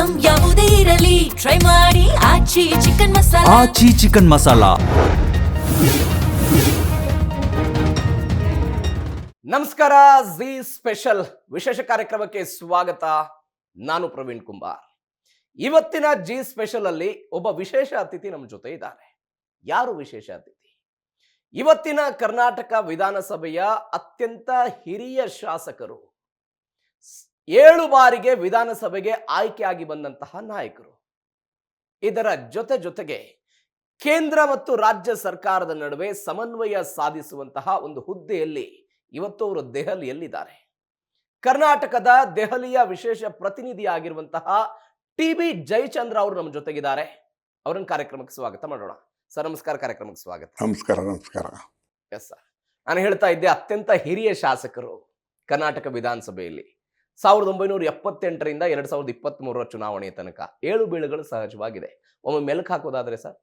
Item ಯಾವುದೇ ಇರಲಿ try ಮಾಡಿ ಆಚಿ ಚಿಕನ್ ಮಸಾಲಾ. ಆಚಿ ಚಿಕನ್ ಮಸಾಲಾ. ನಮಸ್ಕಾರ, ಜಿ ಸ್ಪೆಷಲ್ ವಿಶೇಷ ಕಾರ್ಯಕ್ರಮಕ್ಕೆ ಸ್ವಾಗತ. ನಾನು ಪ್ರವೀಣ್ ಕುಂಬಾರ್. ಇವತ್ತಿನ ಜಿ ಸ್ಪೆಷಲ್ ಅಲ್ಲಿ ಒಬ್ಬ ವಿಶೇಷ ಅತಿಥಿ ನಮ್ಮ ಜೊತೆ ಇದ್ದಾರೆ. ಯಾರು ವಿಶೇಷ ಅತಿಥಿ? ಇವತ್ತಿನ ಕರ್ನಾಟಕ ವಿಧಾನಸಭೆಯ ಅತ್ಯಂತ ಹಿರಿಯ ಶಾಸಕರು, 7 ಬಾರಿಗೆ ವಿಧಾನಸಭೆಗೆ ಆಯ್ಕೆಯಾಗಿ ಬಂದಂತಹ ನಾಯಕರು. ಇದರ ಜೊತೆಗೆ ಕೇಂದ್ರ ಮತ್ತು ರಾಜ್ಯ ಸರ್ಕಾರದ ನಡುವೆ ಸಮನ್ವಯ ಸಾಧಿಸುವಂತಹ ಒಂದು ಹುದ್ದೆಯಲ್ಲಿ ಇವತ್ತು ಅವರು ದೆಹಲಿಯಲ್ಲಿದ್ದಾರೆ. ಕರ್ನಾಟಕದ ದೆಹಲಿಯ ವಿಶೇಷ ಪ್ರತಿನಿಧಿ ಆಗಿರುವಂತಹ ಟಿ.ಬಿ. ಜಯಚಂದ್ರ ಅವರು ನಮ್ಮ ಜೊತೆಗಿದ್ದಾರೆ. ಅವರನ್ನ ಕಾರ್ಯಕ್ರಮಕ್ಕೆ ಸ್ವಾಗತ ಮಾಡೋಣ. ಸರ್ ನಮಸ್ಕಾರ, ಕಾರ್ಯಕ್ರಮಕ್ಕೆ ಸ್ವಾಗತ. ನಮಸ್ಕಾರ. ಎಸ್ ಸರ್, ನಾನು ಹೇಳ್ತಾ ಇದ್ದೆ ಅತ್ಯಂತ ಹಿರಿಯ ಶಾಸಕರು ಕರ್ನಾಟಕ ವಿಧಾನಸಭೆಯಲ್ಲಿ 1978ರಿಂದ 2023 ಚುನಾವಣೆಯ ತನಕ 7 ಬೀಳುಗಳು ಸಹಜವಾಗಿದೆ. ಒಮ್ಮೆ ಮೆಲುಕು ಹಾಕೋದಾದ್ರೆ ಸರ್?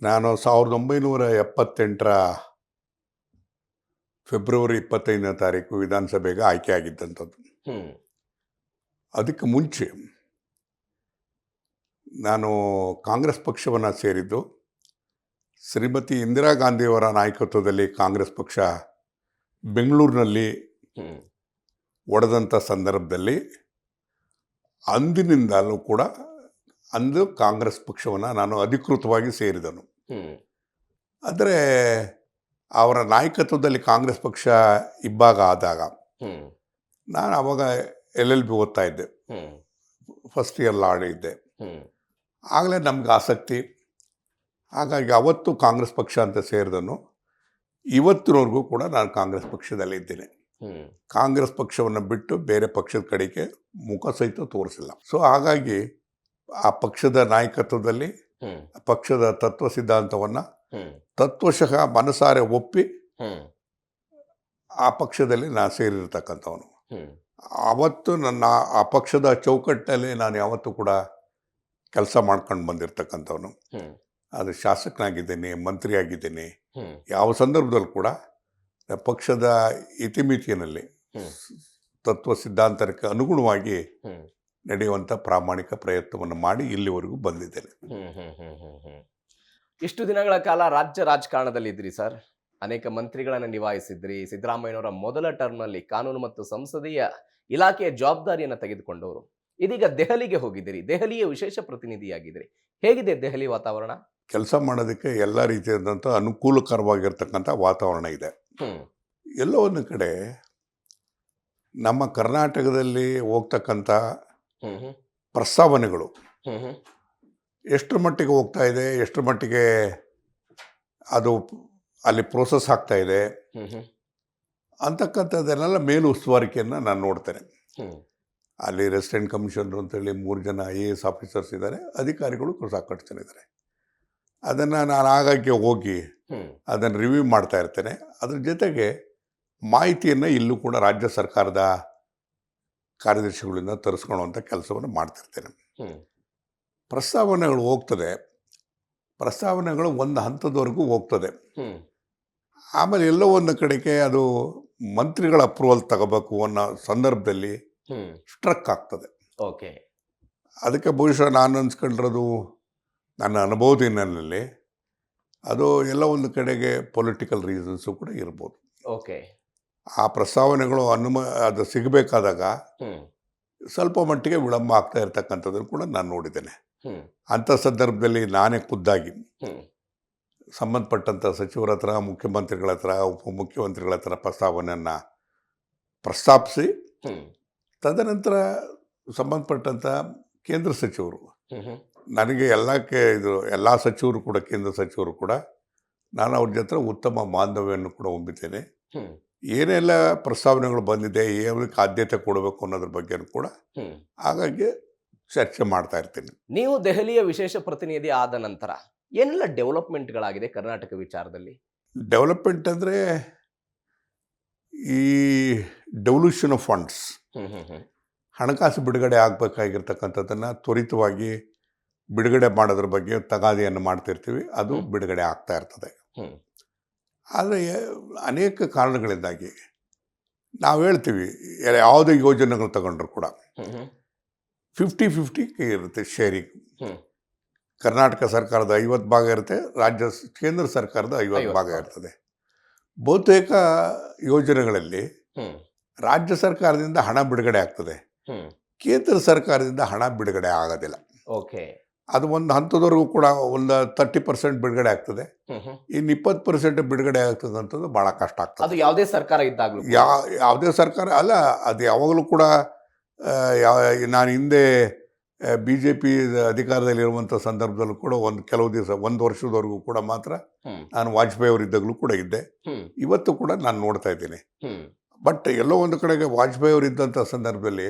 ನಾನು 1978ರ ಫೆಬ್ರವರಿ 25ನೇ ತಾರೀಕು ವಿಧಾನಸಭೆಗೆ ಆಯ್ಕೆ ಆಗಿದ್ದಂಥದ್ದು. ಅದಕ್ಕೆ ಮುಂಚೆ ನಾನು ಕಾಂಗ್ರೆಸ್ ಪಕ್ಷವನ್ನು ಸೇರಿದ್ದು ಶ್ರೀಮತಿ ಇಂದಿರಾ ಗಾಂಧಿಯವರ ನಾಯಕತ್ವದಲ್ಲಿ ಕಾಂಗ್ರೆಸ್ ಪಕ್ಷ ಬೆಂಗಳೂರಿನಲ್ಲಿ ಒಡೆದಂಥ ಸಂದರ್ಭದಲ್ಲಿ ಅಂದಿನಿಂದಲೂ ಕೂಡ ಅಂದು ಕಾಂಗ್ರೆಸ್ ಪಕ್ಷವನ್ನು ನಾನು ಅಧಿಕೃತವಾಗಿ ಸೇರಿದನು. ಆದರೆ ಅವರ ನಾಯಕತ್ವದಲ್ಲಿ ಕಾಂಗ್ರೆಸ್ ಪಕ್ಷ ಇಬ್ಬಾಗ ಆದಾಗ ನಾನು ಆವಾಗ LLB ಓದ್ತಾ ಇದ್ದೆ, ಫಸ್ಟ್ ಇಯರ್ ಲಾ ಇದ್ದೆ. ಆಗಲೇ ನಮ್ಗೆ ಆಸಕ್ತಿ, ಹಾಗಾಗಿ ಅವತ್ತು ಕಾಂಗ್ರೆಸ್ ಪಕ್ಷ ಅಂತ ಸೇರಿದನು. ಇವತ್ತಿನವರೆಗೂ ಕೂಡ ನಾನು ಕಾಂಗ್ರೆಸ್ ಪಕ್ಷದಲ್ಲಿ ಇದ್ದೇನೆ. ಕಾಂಗ್ರೆಸ್ ಪಕ್ಷವನ್ನು ಬಿಟ್ಟು ಬೇರೆ ಪಕ್ಷದ ಕಡೆಗೆ ಮುಖ ಸಹಿತ ತೋರಿಸಿಲ್ಲ. ಸೊ ಹಾಗಾಗಿ ಆ ಪಕ್ಷದ ನಾಯಕತ್ವದಲ್ಲಿ ಪಕ್ಷದ ತತ್ವ ಸಿದ್ಧಾಂತವನ್ನು ತತ್ವಶಃ ಮನಸಾರೆ ಒಪ್ಪಿ ಆ ಪಕ್ಷದಲ್ಲಿ ನಾನು ಸೇರಿರ್ತಕ್ಕಂಥವನು. ಆವತ್ತು ನನ್ನ ಆ ಪಕ್ಷದ ಚೌಕಟ್ಟಿನಲ್ಲಿ ನಾನು ಯಾವತ್ತೂ ಕೂಡ ಕೆಲಸ ಮಾಡ್ಕೊಂಡು ಬಂದಿರತಕ್ಕಂಥವನು. ಅದು ಶಾಸಕನಾಗಿದ್ದೇನೆ, ಮಂತ್ರಿ ಆಗಿದ್ದೇನೆ. ಯಾವ ಸಂದರ್ಭದಲ್ಲೂ ಕೂಡ ಪಕ್ಷದ ಇತಿಮಿತಿಯಲ್ಲಿ ತತ್ವ ಸಿದ್ಧಾಂತಕ್ಕೆ ಅನುಗುಣವಾಗಿ ನಡೆಯುವಂಥ ಪ್ರಾಮಾಣಿಕ ಪ್ರಯತ್ನವನ್ನು ಮಾಡಿ ಇಲ್ಲಿವರೆಗೂ ಬಂದಿದ್ದೇನೆ. ಇಷ್ಟು ದಿನಗಳ ಕಾಲ ರಾಜ್ಯ ರಾಜಕಾರಣದಲ್ಲಿ ಇದ್ರಿ ಸರ್, ಅನೇಕ ಮಂತ್ರಿಗಳನ್ನು ನಿಭಾಯಿಸಿದ್ರಿ. ಸಿದ್ದರಾಮಯ್ಯನವರ ಮೊದಲ ಟರ್ಮ್ನಲ್ಲಿ ಕಾನೂನು ಮತ್ತು ಸಂಸದೀಯ ಇಲಾಖೆಯ ಜವಾಬ್ದಾರಿಯನ್ನು ತೆಗೆದುಕೊಂಡವರು. ಇದೀಗ ದೆಹಲಿಗೆ ಹೋಗಿದ್ದೀರಿ, ದೆಹಲಿಯ ವಿಶೇಷ ಪ್ರತಿನಿಧಿಯಾಗಿದ್ದೀರಿ. ಹೇಗಿದೆ ದೆಹಲಿ ವಾತಾವರಣ? ಕೆಲಸ ಮಾಡೋದಕ್ಕೆ ಎಲ್ಲ ರೀತಿಯಾದಂಥ ಅನುಕೂಲಕರವಾಗಿರ್ತಕ್ಕಂಥ ವಾತಾವರಣ ಇದೆ. ಎಲ್ಲೋ ಒಂದು ಕಡೆ ನಮ್ಮ ಕರ್ನಾಟಕದಲ್ಲಿ ಹೋಗ್ತಕ್ಕಂಥ ಪ್ರಸ್ತಾವನೆಗಳು ಎಷ್ಟರ ಮಟ್ಟಿಗೆ ಹೋಗ್ತಾ ಇದೆ, ಎಷ್ಟರ ಮಟ್ಟಿಗೆ ಅದು ಅಲ್ಲಿ ಪ್ರೋಸೆಸ್ ಆಗ್ತಾ ಇದೆ ಅಂತಕ್ಕಂಥದ್ದನ್ನೆಲ್ಲ ಮೇಲು ಉಸ್ತುವಾರಿಕೆಯನ್ನು ನಾನು ನೋಡ್ತೇನೆ. ಅಲ್ಲಿ ರೆಸಿಡೆಂಟ್ ಕಮಿಷನರ್ ಅಂತೇಳಿ 3 ಜನ IAS ಆಫೀಸರ್ಸ್ ಇದ್ದಾರೆ, ಅಧಿಕಾರಿಗಳು ಸಾಕಷ್ಟು ಜನ ಇದ್ದಾರೆ. ಅದನ್ನು ನಾನು ಆಗಾಗ್ಗೆ ಹೋಗಿ ಅದನ್ನು ರಿವ್ಯೂ ಮಾಡ್ತಾ ಇರ್ತೇನೆ. ಅದ್ರ ಜೊತೆಗೆ ಮಾಹಿತಿಯನ್ನು ಇಲ್ಲೂ ಕೂಡ ರಾಜ್ಯ ಸರ್ಕಾರದ ಕಾರ್ಯದರ್ಶಿಗಳಿಂದ ತರಿಸ್ಕೊಳ್ಳುವಂಥ ಕೆಲಸವನ್ನು ಮಾಡ್ತಿರ್ತೇನೆ. ಪ್ರಸ್ತಾವನೆಗಳು ಹೋಗ್ತದೆ, ಪ್ರಸ್ತಾವನೆಗಳು ಒಂದು ಹಂತದವರೆಗೂ ಹೋಗ್ತದೆ. ಆಮೇಲೆ ಎಲ್ಲೋ ಒಂದು ಕಡೆಗೆ ಅದು ಮಂತ್ರಿಗಳ ಅಪ್ರೂವಲ್ ತಗೋಬೇಕು ಅನ್ನೋ ಸಂದರ್ಭದಲ್ಲಿ ಸ್ಟ್ರಕ್ ಆಗ್ತದೆ. ಓಕೆ, ಅದಕ್ಕೆ ಬಹುಶಃ ನಾನು ಅನ್ಸ್ಕೊಂಡಿರೋದು ನನ್ನ ಅನುಭವದಿನಲ್ಲಿ ಅದು ಎಲ್ಲ ಒಂದು ಕಡೆಗೆ ಪೊಲಿಟಿಕಲ್ ರೀಸನ್ಸು ಕೂಡ ಇರ್ಬೋದು. ಓಕೆ, ಆ ಪ್ರಸ್ತಾವನೆಗಳು ಅದು ಸಿಗಬೇಕಾದಾಗ ಸ್ವಲ್ಪ ಮಟ್ಟಿಗೆ ವಿಳಂಬ ಆಗ್ತಾ ಇರ್ತಕ್ಕಂಥದ್ದನ್ನು ಕೂಡ ನಾನು ನೋಡಿದ್ದೇನೆ. ಅಂಥ ಸಂದರ್ಭದಲ್ಲಿ ನಾನೇ ಖುದ್ದಾಗಿ ಸಂಬಂಧಪಟ್ಟಂಥ ಸಚಿವರ ಹತ್ರ, ಮುಖ್ಯಮಂತ್ರಿಗಳ ಹತ್ರ, ಉಪಮುಖ್ಯಮಂತ್ರಿಗಳ ಹತ್ರ ಪ್ರಸ್ತಾವನೆಯನ್ನು ಪ್ರಸ್ತಾಪಿಸಿ ತದನಂತರ ಸಂಬಂಧಪಟ್ಟಂಥ ಕೇಂದ್ರ ಸಚಿವರು ನನಗೆ ಎಲ್ಲ ಸಚಿವರು ಕೂಡ, ಕೇಂದ್ರ ಸಚಿವರು ಕೂಡ ನಾನು ಅವ್ರ ಜೊತೆ ಉತ್ತಮ ಬಾಂಧವ್ಯವನ್ನು ಕೂಡ ಹೊಂದಿದ್ದೇನೆ. ಏನೆಲ್ಲ ಪ್ರಸ್ತಾವನೆಗಳು ಬಂದಿದೆ, ಏನಕ್ಕೆ ಆದ್ಯತೆ ಕೊಡಬೇಕು ಅನ್ನೋದ್ರ ಬಗ್ಗೆ ಕೂಡ ಹಾಗಾಗಿ ಚರ್ಚೆ ಮಾಡ್ತಾ ಇರ್ತೀನಿ. ನೀವು ದೆಹಲಿಯ ವಿಶೇಷ ಪ್ರತಿನಿಧಿ ಆದ ನಂತರ ಏನೆಲ್ಲ ಡೆವಲಪ್ಮೆಂಟ್ಗಳಾಗಿದೆ ಕರ್ನಾಟಕ ವಿಚಾರದಲ್ಲಿ? ಡೆವಲಪ್ಮೆಂಟ್ ಅಂದರೆ ಈ ಡೆವಲ್ಯೂಷನ್ ಆಫ್ ಫಂಡ್ಸ್, ಹಣಕಾಸು ಬಿಡುಗಡೆ ಆಗಬೇಕಾಗಿರ್ತಕ್ಕಂಥದ್ದನ್ನು ತ್ವರಿತವಾಗಿ ಬಿಡುಗಡೆ ಮಾಡೋದ್ರ ಬಗ್ಗೆ ತಗಾದೆಯನ್ನು ಮಾಡ್ತಿರ್ತೀವಿ. ಅದು ಬಿಡುಗಡೆ ಆಗ್ತಾ ಇರ್ತದೆ. ಆದರೆ ಅನೇಕ ಕಾರಣಗಳಿಂದಾಗಿ ನಾವು ಹೇಳ್ತೀವಿ, ಯಾವುದೇ ಯೋಜನೆಗಳು ತಗೊಂಡ್ರು ಕೂಡ 50-50 ಇರುತ್ತೆ ಶೇರಿಂಗ್. ಹ್ಮ್. ಕರ್ನಾಟಕ ಸರ್ಕಾರದ 50 ಭಾಗ ಇರುತ್ತೆ, ಕೇಂದ್ರ ಸರ್ಕಾರದ 50 ಭಾಗ ಇರ್ತದೆ. ಬಹುತೇಕ ಯೋಜನೆಗಳಲ್ಲಿ ಹ್ಮ್. ರಾಜ್ಯ ಸರ್ಕಾರದಿಂದ ಹಣ ಬಿಡುಗಡೆ ಆಗ್ತದೆ, ಹ್ಮ್. ಕೇಂದ್ರ ಸರ್ಕಾರದಿಂದ ಹಣ ಬಿಡುಗಡೆ ಆಗೋದಿಲ್ಲ. ಓಕೆ. ಅದು ಒಂದು ಹಂತದವರೆಗೂ ಕೂಡ ಒಂದು 30% ಬಿಡುಗಡೆ ಆಗ್ತದೆ, ಇನ್ನು 20% ಬಿಡುಗಡೆ ಆಗ್ತದಂಥದ್ದು ಭಾಳ ಕಷ್ಟ ಆಗ್ತದೆ. ಅದು ಯಾವುದೇ ಸರ್ಕಾರ ಇದ್ದಾಗಲೂ ಯಾವುದೇ ಸರ್ಕಾರ ಅಲ್ಲ, ಅದು ಯಾವಾಗಲೂ ಕೂಡ ನಾನು ಹಿಂದೆ BJP ಅಧಿಕಾರದಲ್ಲಿರುವಂಥ ಸಂದರ್ಭದಲ್ಲೂ ಕೂಡ ಕೆಲವು ದಿವಸ 1 ವರ್ಷದವರೆಗೂ ಕೂಡ ಮಾತ್ರ ನಾನು ವಾಜಪೇಯಿ ಅವರಿದ್ದಾಗಲೂ ಕೂಡ ಇದ್ದೆ. ಇವತ್ತು ಕೂಡ ನಾನು ನೋಡ್ತಾ ಇದ್ದೀನಿ. ಬಟ್ ಎಲ್ಲೋ ಒಂದು ಕಡೆಗೆ ವಾಜಪೇಯಿ ಅವರು ಇದ್ದಂಥ ಸಂದರ್ಭದಲ್ಲಿ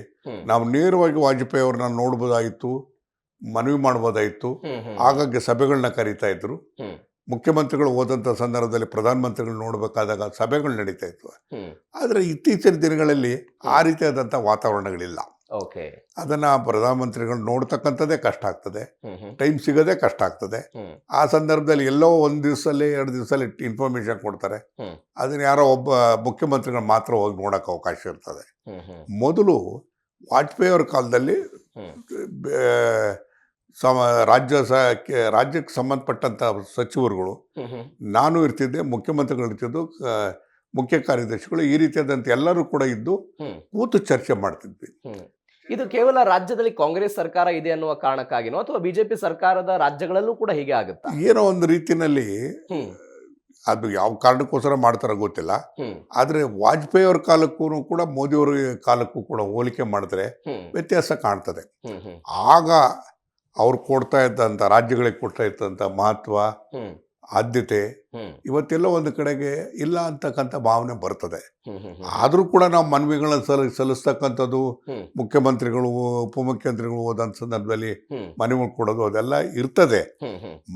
ನಾವು ನೇರವಾಗಿ ವಾಜಪೇಯಿ ಅವ್ರನ್ನ ನೋಡ್ಬೋದಾಗಿತ್ತು, ಮನವಿ ಮಾಡ್ಬೋದಾಯಿತು. ಆಗಾಗ್ಗೆ ಸಭೆಗಳನ್ನ ಕರೀತಾ ಇದ್ರು. ಮುಖ್ಯಮಂತ್ರಿಗಳು ಹೋದಂಥ ಸಂದರ್ಭದಲ್ಲಿ ಪ್ರಧಾನಮಂತ್ರಿಗಳು ನೋಡಬೇಕಾದಾಗ ಸಭೆಗಳು ನಡೀತಾ ಇತ್ತು. ಆದರೆ ಇತ್ತೀಚಿನ ದಿನಗಳಲ್ಲಿ ಆ ರೀತಿಯಾದಂಥ ವಾತಾವರಣಗಳಿಲ್ಲ. ಅದನ್ನು ಪ್ರಧಾನಮಂತ್ರಿಗಳು ನೋಡ್ತಕ್ಕಂಥದ್ದೇ ಕಷ್ಟ ಆಗ್ತದೆ, ಟೈಮ್ ಸಿಗೋದೇ ಕಷ್ಟ ಆಗ್ತದೆ. ಆ ಸಂದರ್ಭದಲ್ಲಿ ಎಲ್ಲೋ 1 ದಿವಸದಲ್ಲಿ 2 ದಿವಸದಲ್ಲಿ ಇನ್ಫಾರ್ಮೇಶನ್ ಕೊಡ್ತಾರೆ. ಅದನ್ನ ಯಾರೋ ಒಬ್ಬ ಮುಖ್ಯಮಂತ್ರಿಗಳು ಮಾತ್ರ ಹೋಗಿ ನೋಡೋಕೆ ಅವಕಾಶ ಇರ್ತದೆ. ಮೊದಲು ವಾಜಪೇಯಿ ಅವ್ರ ಕಾಲದಲ್ಲಿ ರಾಜ್ಯಕ್ಕೆ ಸಂಬಂಧಪಟ್ಟಂಥ ಸಚಿವರುಗಳು, ನಾನು ಇರ್ತಿದ್ದೆ, ಮುಖ್ಯಮಂತ್ರಿಗಳು ಇರ್ತಿದ್ದು, ಮುಖ್ಯ ಕಾರ್ಯದರ್ಶಿಗಳು, ಈ ರೀತಿಯಾದಂಥ ಎಲ್ಲರೂ ಕೂಡ ಇದ್ದು ಕೂತು ಚರ್ಚೆ ಮಾಡ್ತಿದ್ವಿ. ಇದು ಕೇವಲ ರಾಜ್ಯದಲ್ಲಿ ಕಾಂಗ್ರೆಸ್ ಸರ್ಕಾರ ಇದೆ ಅನ್ನುವ ಕಾರಣಕ್ಕಾಗಿನೋ ಅಥವಾ ಬಿಜೆಪಿ ಸರ್ಕಾರದ ರಾಜ್ಯಗಳಲ್ಲೂ ಕೂಡ ಹೀಗೆ ಆಗುತ್ತಾ? ಏನೋ ಒಂದು ರೀತಿಯಲ್ಲಿ ಅದು ಯಾವ ಕಾರಣಕ್ಕೋಸ್ಕರ ಮಾಡ್ತಾರೋ ಗೊತ್ತಿಲ್ಲ. ಆದರೆ ವಾಜಪೇಯಿ ಅವ್ರ ಕಾಲಕ್ಕೂ ಕೂಡ ಮೋದಿಯವರ ಕಾಲಕ್ಕೂ ಕೂಡ ಹೋಲಿಕೆ ಮಾಡಿದ್ರೆ ವ್ಯತ್ಯಾಸ ಕಾಣ್ತದೆ. ಆಗ ಅವ್ರು ಕೊಡ್ತಾ ಇದ್ದಂಥ ರಾಜ್ಯಗಳಿಗೆ ಕೊಡ್ತಾ ಇದ್ದಂಥ ಮಹತ್ವ, ಆದ್ಯತೆ ಇವತ್ತೆಲ್ಲ ಒಂದು ಕಡೆಗೆ ಇಲ್ಲ ಅಂತಕ್ಕಂಥ ಭಾವನೆ ಬರ್ತದೆ. ಆದರೂ ಕೂಡ ನಾವು ಮನವಿಗಳನ್ನ ಸಲ್ಲಿಸ್ತಕ್ಕಂಥದ್ದು, ಮುಖ್ಯಮಂತ್ರಿಗಳು ಉಪಮುಖ್ಯಮಂತ್ರಿಗಳು ಹೋದಂಥ ಸಂದರ್ಭದಲ್ಲಿ ಮನವಿ ಕೊಡೋದು ಅದೆಲ್ಲ ಇರ್ತದೆ.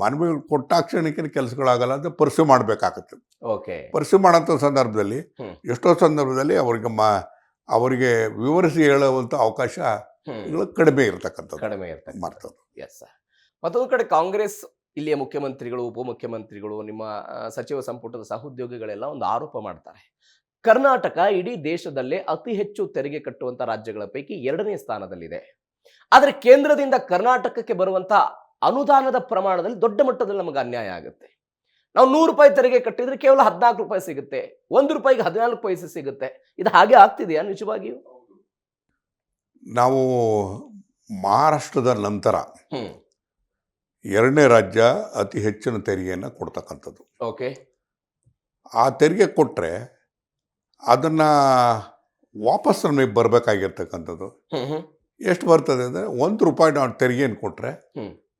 ಮನವಿಗಳು ಕೊಟ್ಟಾಕ್ಷಣಕ್ಕೆ ಕೆಲಸಗಳಾಗಲ್ಲ ಅಂತ ಪರ್ಸ್ಯೂ ಮಾಡಬೇಕಾಗತ್ತೆ. ಪರ್ಸ್ಯೂ ಮಾಡೋಂಥ ಸಂದರ್ಭದಲ್ಲಿ ಎಷ್ಟೋ ಸಂದರ್ಭದಲ್ಲಿ ಅವರಿಗೆ ವಿವರಿಸಿ ಹೇಳುವಂಥ ಅವಕಾಶ ಕಡಿಮೆ ಇರ್ತಕ್ಕಂಥದ್ದು ಮಾಡ್ತದೆ. ಮತ್ತೊಂದು ಕಡೆ ಕಾಂಗ್ರೆಸ್ ಇಲ್ಲಿಯ ಮುಖ್ಯಮಂತ್ರಿಗಳು, ಉಪಮುಖ್ಯಮಂತ್ರಿಗಳು, ನಿಮ್ಮ ಸಚಿವ ಸಂಪುಟದ ಸಹೋದ್ಯೋಗಿಗಳೆಲ್ಲ ಒಂದು ಆರೋಪ ಮಾಡ್ತಾರೆ. ಕರ್ನಾಟಕ ಇಡೀ ದೇಶದಲ್ಲೇ ಅತಿ ಹೆಚ್ಚು ತೆರಿಗೆ ಕಟ್ಟುವಂತ ರಾಜ್ಯಗಳ ಪೈಕಿ 2ನೇ ಸ್ಥಾನದಲ್ಲಿದೆ. ಆದರೆ ಕೇಂದ್ರದಿಂದ ಕರ್ನಾಟಕಕ್ಕೆ ಬರುವಂತಹ ಅನುದಾನದ ಪ್ರಮಾಣದಲ್ಲಿ ದೊಡ್ಡ ಮಟ್ಟದಲ್ಲಿ ನಮಗೆ ಅನ್ಯಾಯ ಆಗುತ್ತೆ. ನಾವು 100 ರೂಪಾಯಿ ತೆರಿಗೆ ಕಟ್ಟಿದ್ರೆ ಕೇವಲ 14 ರೂಪಾಯಿ ಸಿಗುತ್ತೆ, 1 ರೂಪಾಯಿಗೆ 14 ಪೈಸೆ ಸಿಗುತ್ತೆ. ಇದು ಹಾಗೆ ಆಗ್ತಿದೆಯಾ ನಿಜವಾಗಿಯೂ? ನಾವು ಮಹಾರಾಷ್ಟ್ರದ ನಂತರ 2ನೇ ರಾಜ್ಯ ಅತಿ ಹೆಚ್ಚಿನ ತೆರಿಗೆಯನ್ನು ಕೊಡ್ತಕ್ಕಂಥದ್ದು. ಆ ತೆರಿಗೆ ಕೊಟ್ಟರೆ ಅದನ್ನು ವಾಪಸ್ ನಮಗೆ ಬರಬೇಕಾಗಿರ್ತಕ್ಕಂಥದ್ದು ಎಷ್ಟು ಬರ್ತದೆ ಅಂದರೆ, 1 ರೂಪಾಯಿ ನಾವು ತೆರಿಗೆಯನ್ನು ಕೊಟ್ಟರೆ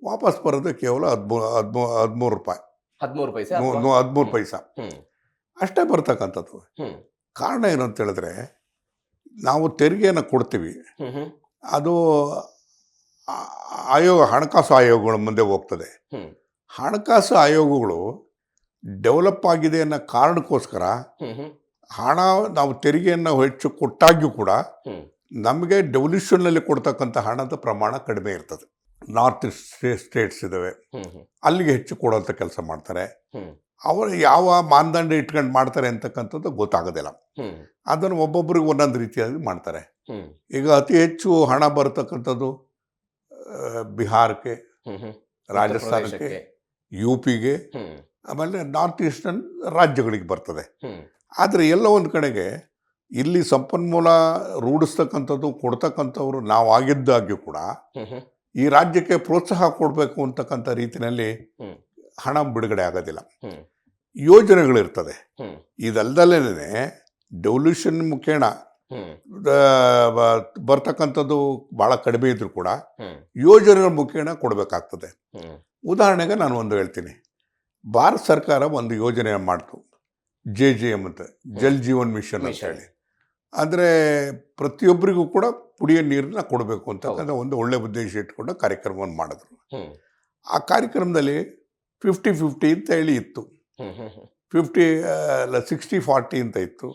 ವಾಪಸ್ ಬರೋದು ಕೇವಲ 13 ರೂಪಾಯಿ, 13 ಪೈಸಾ ಅಷ್ಟೇ ಬರ್ತಕ್ಕಂಥದ್ದು. ಕಾರಣ ಏನು ಅಂತ ಹೇಳಿದ್ರೆ, ನಾವು ತೆರಿಗೆಯನ್ನು ಕೊಡ್ತೀವಿ, ಅದು ಹಣಕಾಸು ಆಯೋಗಗಳ ಮುಂದೆ ಹೋಗ್ತದೆ. ಹಣಕಾಸು ಆಯೋಗಗಳು ಡೆವಲಪ್ ಆಗಿದೆ ಅನ್ನೋ ಕಾರಣಕ್ಕೋಸ್ಕರ ಹಣ ನಾವು ತೆರಿಗೆಯನ್ನು ಹೆಚ್ಚು ಕೊಟ್ಟಾಗ್ಯೂ ಕೂಡ ನಮಗೆ ಡೆವಲ್ಯೂಷನ್ನಲ್ಲಿ ಕೊಡ್ತಕ್ಕಂಥ ಹಣದ ಪ್ರಮಾಣ ಕಡಿಮೆ ಇರ್ತದೆ. ನಾರ್ತ್ ಸ್ಟೇಟ್ಸ್ ಇದ್ದಾವೆ, ಅಲ್ಲಿಗೆ ಹೆಚ್ಚು ಕೊಡೋಂಥ ಕೆಲಸ ಮಾಡ್ತಾರೆ. ಅವರು ಯಾವ ಮಾನದಂಡ ಇಟ್ಕೊಂಡು ಮಾಡ್ತಾರೆ ಅಂತಕ್ಕಂಥದ್ದು ಗೊತ್ತಾಗೋದಿಲ್ಲ. ಅದನ್ನು ಒಬ್ಬೊಬ್ಬರಿಗೆ ಒಂದೊಂದು ರೀತಿಯಾಗಿ ಮಾಡ್ತಾರೆ. ಈಗ ಅತಿ ಹೆಚ್ಚು ಹಣ ಬರತಕ್ಕಂಥದ್ದು ಬಿಹಾರಕ್ಕೆ, ರಾಜಸ್ಥಾನಕ್ಕೆ, UPಗೆ, ಆಮೇಲೆ ನಾರ್ತ್ ಈಸ್ಟರ್ನ್ ರಾಜ್ಯಗಳಿಗೆ ಬರ್ತದೆ. ಆದರೆ ಎಲ್ಲ ಒಂದು ಕಡೆಗೆ ಇಲ್ಲಿ ಸಂಪನ್ಮೂಲ ರೂಢಿಸ್ತಕ್ಕಂಥದ್ದು ಕೊಡ್ತಕ್ಕಂಥವ್ರು ನಾವು ಆಗಿದ್ದಾಗ್ಯೂ ಕೂಡ ಈ ರಾಜ್ಯಕ್ಕೆ ಪ್ರೋತ್ಸಾಹ ಕೊಡಬೇಕು ಅಂತಕ್ಕಂಥ ರೀತಿಯಲ್ಲಿ ಹಣ ಬಿಡುಗಡೆ ಆಗೋದಿಲ್ಲ. ಯೋಜನೆಗಳಿರ್ತದೆ. ಇದಲ್ದಲ್ಲೇ ಡೆವಲ್ಯೂಷನ್ ಮುಖೇನ ಬರ್ತಕ್ಕಂಥದ್ದು ಭಾಳ ಕಡಿಮೆ ಇದ್ರೂ ಕೂಡ ಯೋಜನೆಗಳ ಮುಖೇನ ಕೊಡಬೇಕಾಗ್ತದೆ. ಉದಾಹರಣೆಗೆ ನಾನು ಒಂದು ಹೇಳ್ತೀನಿ. ಭಾರತ ಸರ್ಕಾರ ಒಂದು ಯೋಜನೆ ಮಾಡ್ತು, JJM ಅಂತ, ಜಲ್ ಜೀವನ್ ಮಿಷನ್ ಅಂತ ಹೇಳಿ. ಅಂದರೆ ಪ್ರತಿಯೊಬ್ಬರಿಗೂ ಕೂಡ ಕುಡಿಯೋ ನೀರನ್ನ ಕೊಡಬೇಕು ಅಂತಕ್ಕಂಥ ಒಂದು ಒಳ್ಳೆ ಉದ್ದೇಶ ಇಟ್ಕೊಂಡು ಕಾರ್ಯಕ್ರಮವನ್ನು ಮಾಡಿದ್ರು. ಆ ಕಾರ್ಯಕ್ರಮದಲ್ಲಿ 50-50 ಅಂತ ಹೇಳಿ ಇತ್ತು, 60-40 ಅಂತ ಇತ್ತು.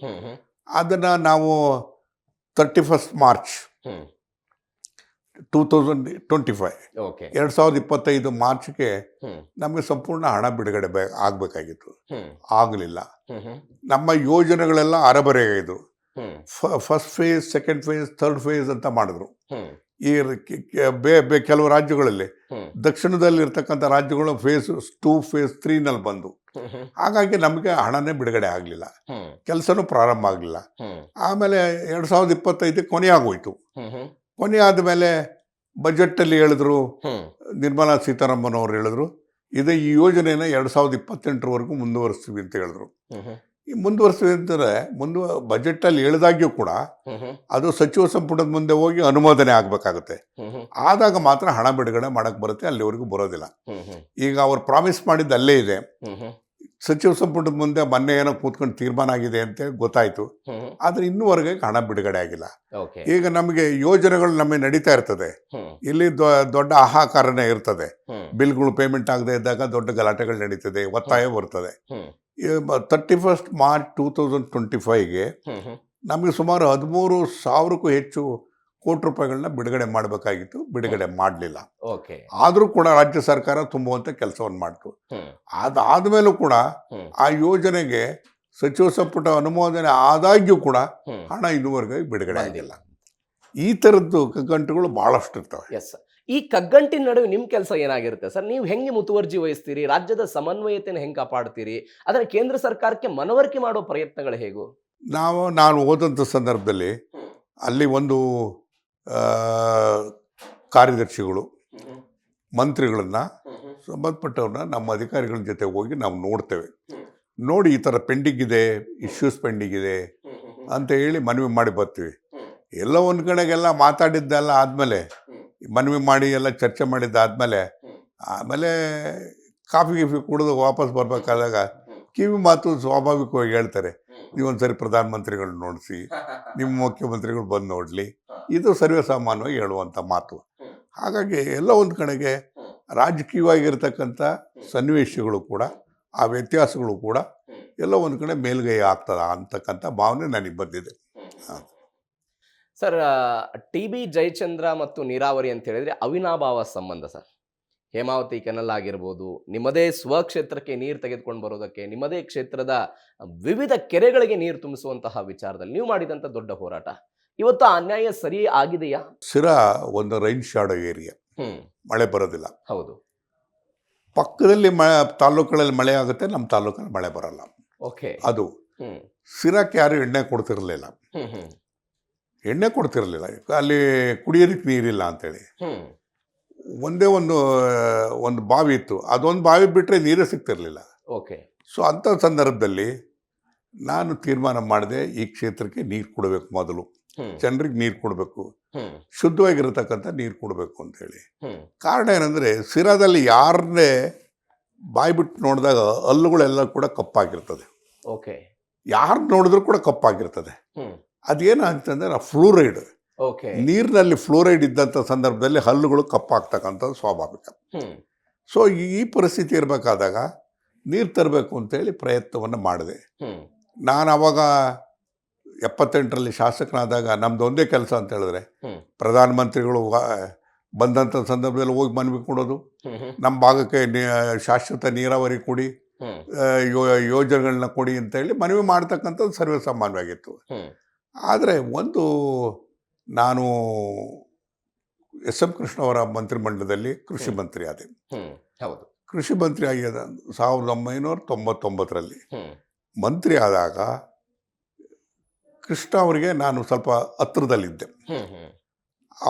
ಅದನ್ನು ನಾವು 31 ಮಾರ್ಚ್ 2025 ಮಾರ್ಚ್ಗೆ ನಮಗೆ ಸಂಪೂರ್ಣ ಹಣ ಬಿಡುಗಡೆ ಆಗಬೇಕಾಗಿತ್ತು. ಆಗಲಿಲ್ಲ. ನಮ್ಮ ಯೋಜನೆಗಳೆಲ್ಲ ಅರಬರೆಯಾಗಿದ್ವು. First phase, second phase, third phase ಅಂತ ಮಾಡಿದ್ರು. ಈ ಕೆಲವು ರಾಜ್ಯಗಳಲ್ಲಿ ದಕ್ಷಿಣದಲ್ಲಿರ್ತಕ್ಕಂಥ ರಾಜ್ಯಗಳು ಫೇಸ್ 2 ಫೇಸ್ 3ನಲ್ಲಿ ಬಂದು, ಹಾಗಾಗಿ ನಮಗೆ ಹಣನೇ ಬಿಡುಗಡೆ ಆಗಲಿಲ್ಲ, ಕೆಲಸನೂ ಪ್ರಾರಂಭ ಆಗಲಿಲ್ಲ. ಆಮೇಲೆ 2025 ಕೊನೆಯಾಗೋಯ್ತು. ಕೊನೆ ಆದಮೇಲೆ ಬಜೆಟಲ್ಲಿ ಹೇಳಿದ್ರು, ನಿರ್ಮಲಾ ಸೀತಾರಾಮನ್ ಅವರು ಹೇಳಿದ್ರು, ಈ ಯೋಜನೆನ 2028ರವರೆಗೂ ಮುಂದುವರಿಸ್ತೀವಿ ಅಂತ ಹೇಳಿದ್ರು. ಈ ಮುಂದುವರಿಸ್ತೀವಿ ಅಂತಂದರೆ ಬಜೆಟಲ್ಲಿ ಹೇಳಿದಾಗ್ಯೂ ಕೂಡ ಅದು ಸಚಿವ ಸಂಪುಟದ ಮುಂದೆ ಹೋಗಿ ಅನುಮೋದನೆ ಆಗಬೇಕಾಗುತ್ತೆ. ಆದಾಗ ಮಾತ್ರ ಹಣ ಬಿಡುಗಡೆ ಮಾಡಕ್ಕೆ ಬರುತ್ತೆ, ಅಲ್ಲಿವರೆಗೂ ಬರೋದಿಲ್ಲ. ಈಗ ಅವ್ರು ಪ್ರಾಮಿಸ್ ಮಾಡಿದ್ದು ಅಲ್ಲೇ ಇದೆ. ಸಚಿವ ಸಂಪುಟದ ಮುಂದೆ ಮೊನ್ನೆ ಏನೋ ಕೂತ್ಕೊಂಡು ತೀರ್ಮಾನ ಆಗಿದೆ ಅಂತ ಗೊತ್ತಾಯ್ತು, ಆದ್ರೆ ಇನ್ನೂವರೆಗೆ ಹಣ ಬಿಡುಗಡೆ ಆಗಿಲ್ಲ. ಈಗ ನಮಗೆ ಯೋಜನೆಗಳು ನಮಗೆ ನಡೀತಾ ಇರ್ತದೆ, ಇಲ್ಲಿ ದೊಡ್ಡ ಹಾಹಾಕಾರನೇ ಇರ್ತದೆ. ಬಿಲ್ಗಳು ಪೇಮೆಂಟ್ ಆಗದೆ ಇದ್ದಾಗ ದೊಡ್ಡ ಗಲಾಟೆಗಳು ನಡೀತದೆ, ಒತ್ತಾಯ ಬರ್ತದೆ. 31 ಮಾರ್ಚ್ 2025ಗೆ ನಮಗೆ ಸುಮಾರು 13,000ಕ್ಕೂ ಹೆಚ್ಚು ಕೋಟಿ ರೂಪಾಯಿಗಳನ್ನ ಬಿಡುಗಡೆ ಮಾಡಬೇಕಾಗಿತ್ತು, ಬಿಡುಗಡೆ ಮಾಡಲಿಲ್ಲ. ಆದರೂ ಕೂಡ ರಾಜ್ಯ ಸರ್ಕಾರ ತುಂಬುವಂಥ ಕೆಲಸವನ್ನು ಮಾಡ್ತು. ಅದಾದ್ಮೇಲೂ ಕೂಡ ಆ ಯೋಜನೆಗೆ ಸಚಿವ ಸಂಪುಟ ಅನುಮೋದನೆ ಆದಾಗ್ಯೂ ಕೂಡ ಹಣ ಇನ್ನೂವರೆಗೆ ಬಿಡುಗಡೆ ಆಗಿಲ್ಲ. ಈ ಥರದ್ದು ಕಗ್ಗಂಟುಗಳು ಬಹಳಷ್ಟು ಇರ್ತವೆ. ಈ ಕಗ್ಗಂಟಿನ ನಡುವೆ ನಿಮ್ಮ ಕೆಲಸ ಏನಾಗಿರುತ್ತೆ ಸರ್? ನೀವು ಹೆಂಗೆ ಮುತುವರ್ಜಿ ವಹಿಸ್ತೀರಿ? ರಾಜ್ಯದ ಸಮನ್ವಯತೆಯನ್ನು ಹೆಂಗೆ ಕಾಪಾಡ್ತೀರಿ? ಅದನ್ನು ಕೇಂದ್ರ ಸರ್ಕಾರಕ್ಕೆ ಮನವರಿಕೆ ಮಾಡೋ ಪ್ರಯತ್ನಗಳು ಹೇಗು? ನಾನು ಓದಂಥ ಸಂದರ್ಭದಲ್ಲಿ ಅಲ್ಲಿ ಒಂದು ಕಾರ್ಯದರ್ಶಿಗಳು, ಮಂತ್ರಿಗಳನ್ನ, ಸಂಬಂಧಪಟ್ಟವ್ರನ್ನ ನಮ್ಮ ಅಧಿಕಾರಿಗಳ ಜೊತೆ ಹೋಗಿ ನಾವು ನೋಡ್ತೇವೆ. ನೋಡಿ ಈ ಥರ ಪೆಂಡಿಂಗ್ ಇದೆ, ಇಶ್ಯೂಸ್ ಪೆಂಡಿಂಗ್ ಇದೆ ಅಂತ ಹೇಳಿ ಮನವಿ ಮಾಡಿ ಬರ್ತೀವಿ. ಎಲ್ಲ ಒಂದು ಕಡೆಗೆಲ್ಲ ಮಾತಾಡಿದ್ದೆಲ್ಲ ಆದಮೇಲೆ, ಮನವಿ ಮಾಡಿ ಎಲ್ಲ ಚರ್ಚೆ ಮಾಡಿದ್ದಾದಮೇಲೆ, ಆಮೇಲೆ ಕಾಫಿ ಗೀಫಿ ಕುಡಿದು ವಾಪಸ್ ಬರಬೇಕಾದಾಗ ಕಿವಿ ಮಾತು ಸ್ವಾಭಾವಿಕವಾಗಿ ಹೇಳ್ತಾರೆ, ನೀವೊಂದು ಸರಿ ಪ್ರಧಾನಮಂತ್ರಿಗಳನ್ನ ನೋಡಿಸಿ, ನಿಮ್ಮ ಮುಖ್ಯಮಂತ್ರಿಗಳು ಬಂದು ನೋಡಲಿ. ಇದು ಸರ್ವೇ ಸಾಮಾನ್ಯವಾಗಿ ಹೇಳುವಂಥ ಮಾತು. ಹಾಗಾಗಿ ಎಲ್ಲ ಒಂದು ಕಡೆಗೆ ರಾಜಕೀಯವಾಗಿರ್ತಕ್ಕಂಥ ಸನ್ನಿವೇಶಗಳು ಕೂಡ, ಆ ವ್ಯತ್ಯಾಸಗಳು ಕೂಡ ಎಲ್ಲ ಒಂದು ಕಡೆ ಮೇಲ್ಗೈ ಆಗ್ತದ ಅಂತಕ್ಕಂಥ ಭಾವನೆ ನನಗೆ ಬಂದಿದೆ. ಸರ್, TB ಜಯಚಂದ್ರ ಮತ್ತು ನೀರಾವರಿ ಅಂತ ಹೇಳಿದ್ರೆ ಅವಿನಾಭಾವ ಸಂಬಂಧ ಸರ್. ಹೇಮಾವತಿ ಕೆನಲ್ ಆಗಿರ್ಬೋದು, ನಿಮ್ಮದೇ ಸ್ವಕ್ಷೇತ್ರಕ್ಕೆ ನೀರು ತೆಗೆದುಕೊಂಡು ಬರೋದಕ್ಕೆ, ನಿಮ್ಮದೇ ಕ್ಷೇತ್ರದ ವಿವಿಧ ಕೆರೆಗಳಿಗೆ ನೀರು ತುಂಬಿಸುವಂತಹ ವಿಚಾರದಲ್ಲಿ ನೀವು ಮಾಡಿದಂಥ ದೊಡ್ಡ ಹೋರಾಟ, ಇವತ್ತು ಆ ಅನ್ಯಾಯ ಸರಿ ಆಗಿದೆಯಾ? ಸಿರಾ ಒಂದು ರೈನ್ ಶಾಡೋ ಏರಿಯಾ, ಮಳೆ ಬರೋದಿಲ್ಲ. ಹೌದು. ಪಕ್ಕದಲ್ಲಿ ತಾಲೂಕುಗಳಲ್ಲಿ ಮಳೆ ಆಗುತ್ತೆ, ನಮ್ಮ ತಾಲೂಕಲ್ಲಿ ಮಳೆ ಬರಲ್ಲ. ಅದು ಸಿರಾಕ್ಕೆ ಯಾರು ಎಣ್ಣೆ ಕೊಡ್ತಿರ್ಲಿಲ್ಲ, ಎಣ್ಣೆ ಕೊಡ್ತಿರಲಿಲ್ಲ. ಅಲ್ಲಿ ಕುಡಿಯೋದಕ್ಕೆ ನೀರಿಲ್ಲ ಅಂತೇಳಿ ಒಂದೇ ಒಂದು ಬಾವಿ ಇತ್ತು, ಅದೊಂದು ಬಾವಿ ಬಿಟ್ಟರೆ ನೀರೇ ಸಿಗ್ತಿರ್ಲಿಲ್ಲ. ಸೊ ಅಂಥ ಸಂದರ್ಭದಲ್ಲಿ ನಾನು ತೀರ್ಮಾನ ಮಾಡಿದೆ, ಈ ಕ್ಷೇತ್ರಕ್ಕೆ ನೀರು ಕೊಡಬೇಕು, ಮೊದಲು ಜನರಿಗೆ ನೀರು ಕೊಡಬೇಕು, ಶುದ್ಧವಾಗಿರತಕ್ಕಂಥ ನೀರು ಕೊಡಬೇಕು ಅಂತೇಳಿ. ಕಾರಣ ಏನಂದರೆ, ಸಿರಾದಲ್ಲಿ ಯಾರನ್ನೇ ಬಾಯಿ ಬಿಟ್ಟು ನೋಡಿದಾಗ ಹಲ್ಲುಗಳೆಲ್ಲ ಕೂಡ ಕಪ್ಪಾಗಿರ್ತದೆ, ಯಾರು ನೋಡಿದ್ರು ಕೂಡ ಕಪ್ಪಾಗಿರ್ತದೆ. ಅದೇನಾಗ್ತಂದ್ರೆ ಫ್ಲೂರೈಡ್, ನೀರಿನಲ್ಲಿ ಫ್ಲೂರೈಡ್ ಇದ್ದಂಥ ಸಂದರ್ಭದಲ್ಲಿ ಹಲ್ಲುಗಳು ಕಪ್ಪಾಗ್ತಕ್ಕಂಥದ್ದು ಸ್ವಾಭಾವಿಕ. ಸೊ ಈ ಪರಿಸ್ಥಿತಿ ಇರಬೇಕಾದಾಗ ನೀರು ತರಬೇಕು ಅಂತೇಳಿ ಪ್ರಯತ್ನವನ್ನು ಮಾಡಿದೆ. ನಾನು ಅವಾಗ 78ರಲ್ಲಿ ಶಾಸಕನಾದಾಗ ನಮ್ದು ಒಂದೇ ಕೆಲಸ ಅಂತ ಹೇಳಿದ್ರೆ, ಪ್ರಧಾನಮಂತ್ರಿಗಳು ಬಂದಂಥ ಸಂದರ್ಭದಲ್ಲಿ ಹೋಗಿ ಮನವಿ ಕೊಡೋದು, ನಮ್ಮ ಭಾಗಕ್ಕೆ ಶಾಶ್ವತ ನೀರಾವರಿ ಕೊಡಿ, ಯೋಜನೆಗಳನ್ನ ಕೊಡಿ ಅಂತೇಳಿ ಮನವಿ ಮಾಡ್ತಕ್ಕಂಥದ್ದು ಸರ್ವೇ ಸಾಮಾನ್ಯವಾಗಿತ್ತು. ಆದರೆ ನಾನು SM ಕೃಷ್ಣ ಅವರ ಮಂತ್ರಿಮಂಡಲದಲ್ಲಿ ಕೃಷಿ ಮಂತ್ರಿ ಆದೆ. ಕೃಷಿ ಮಂತ್ರಿ ಆಗಿದ್ದ 1999ರಲ್ಲಿ ಮಂತ್ರಿ ಆದಾಗ ಕೃಷ್ಣ ಅವರಿಗೆ ನಾನು ಸ್ವಲ್ಪ ಹತ್ರದಲ್ಲಿದ್ದೆ.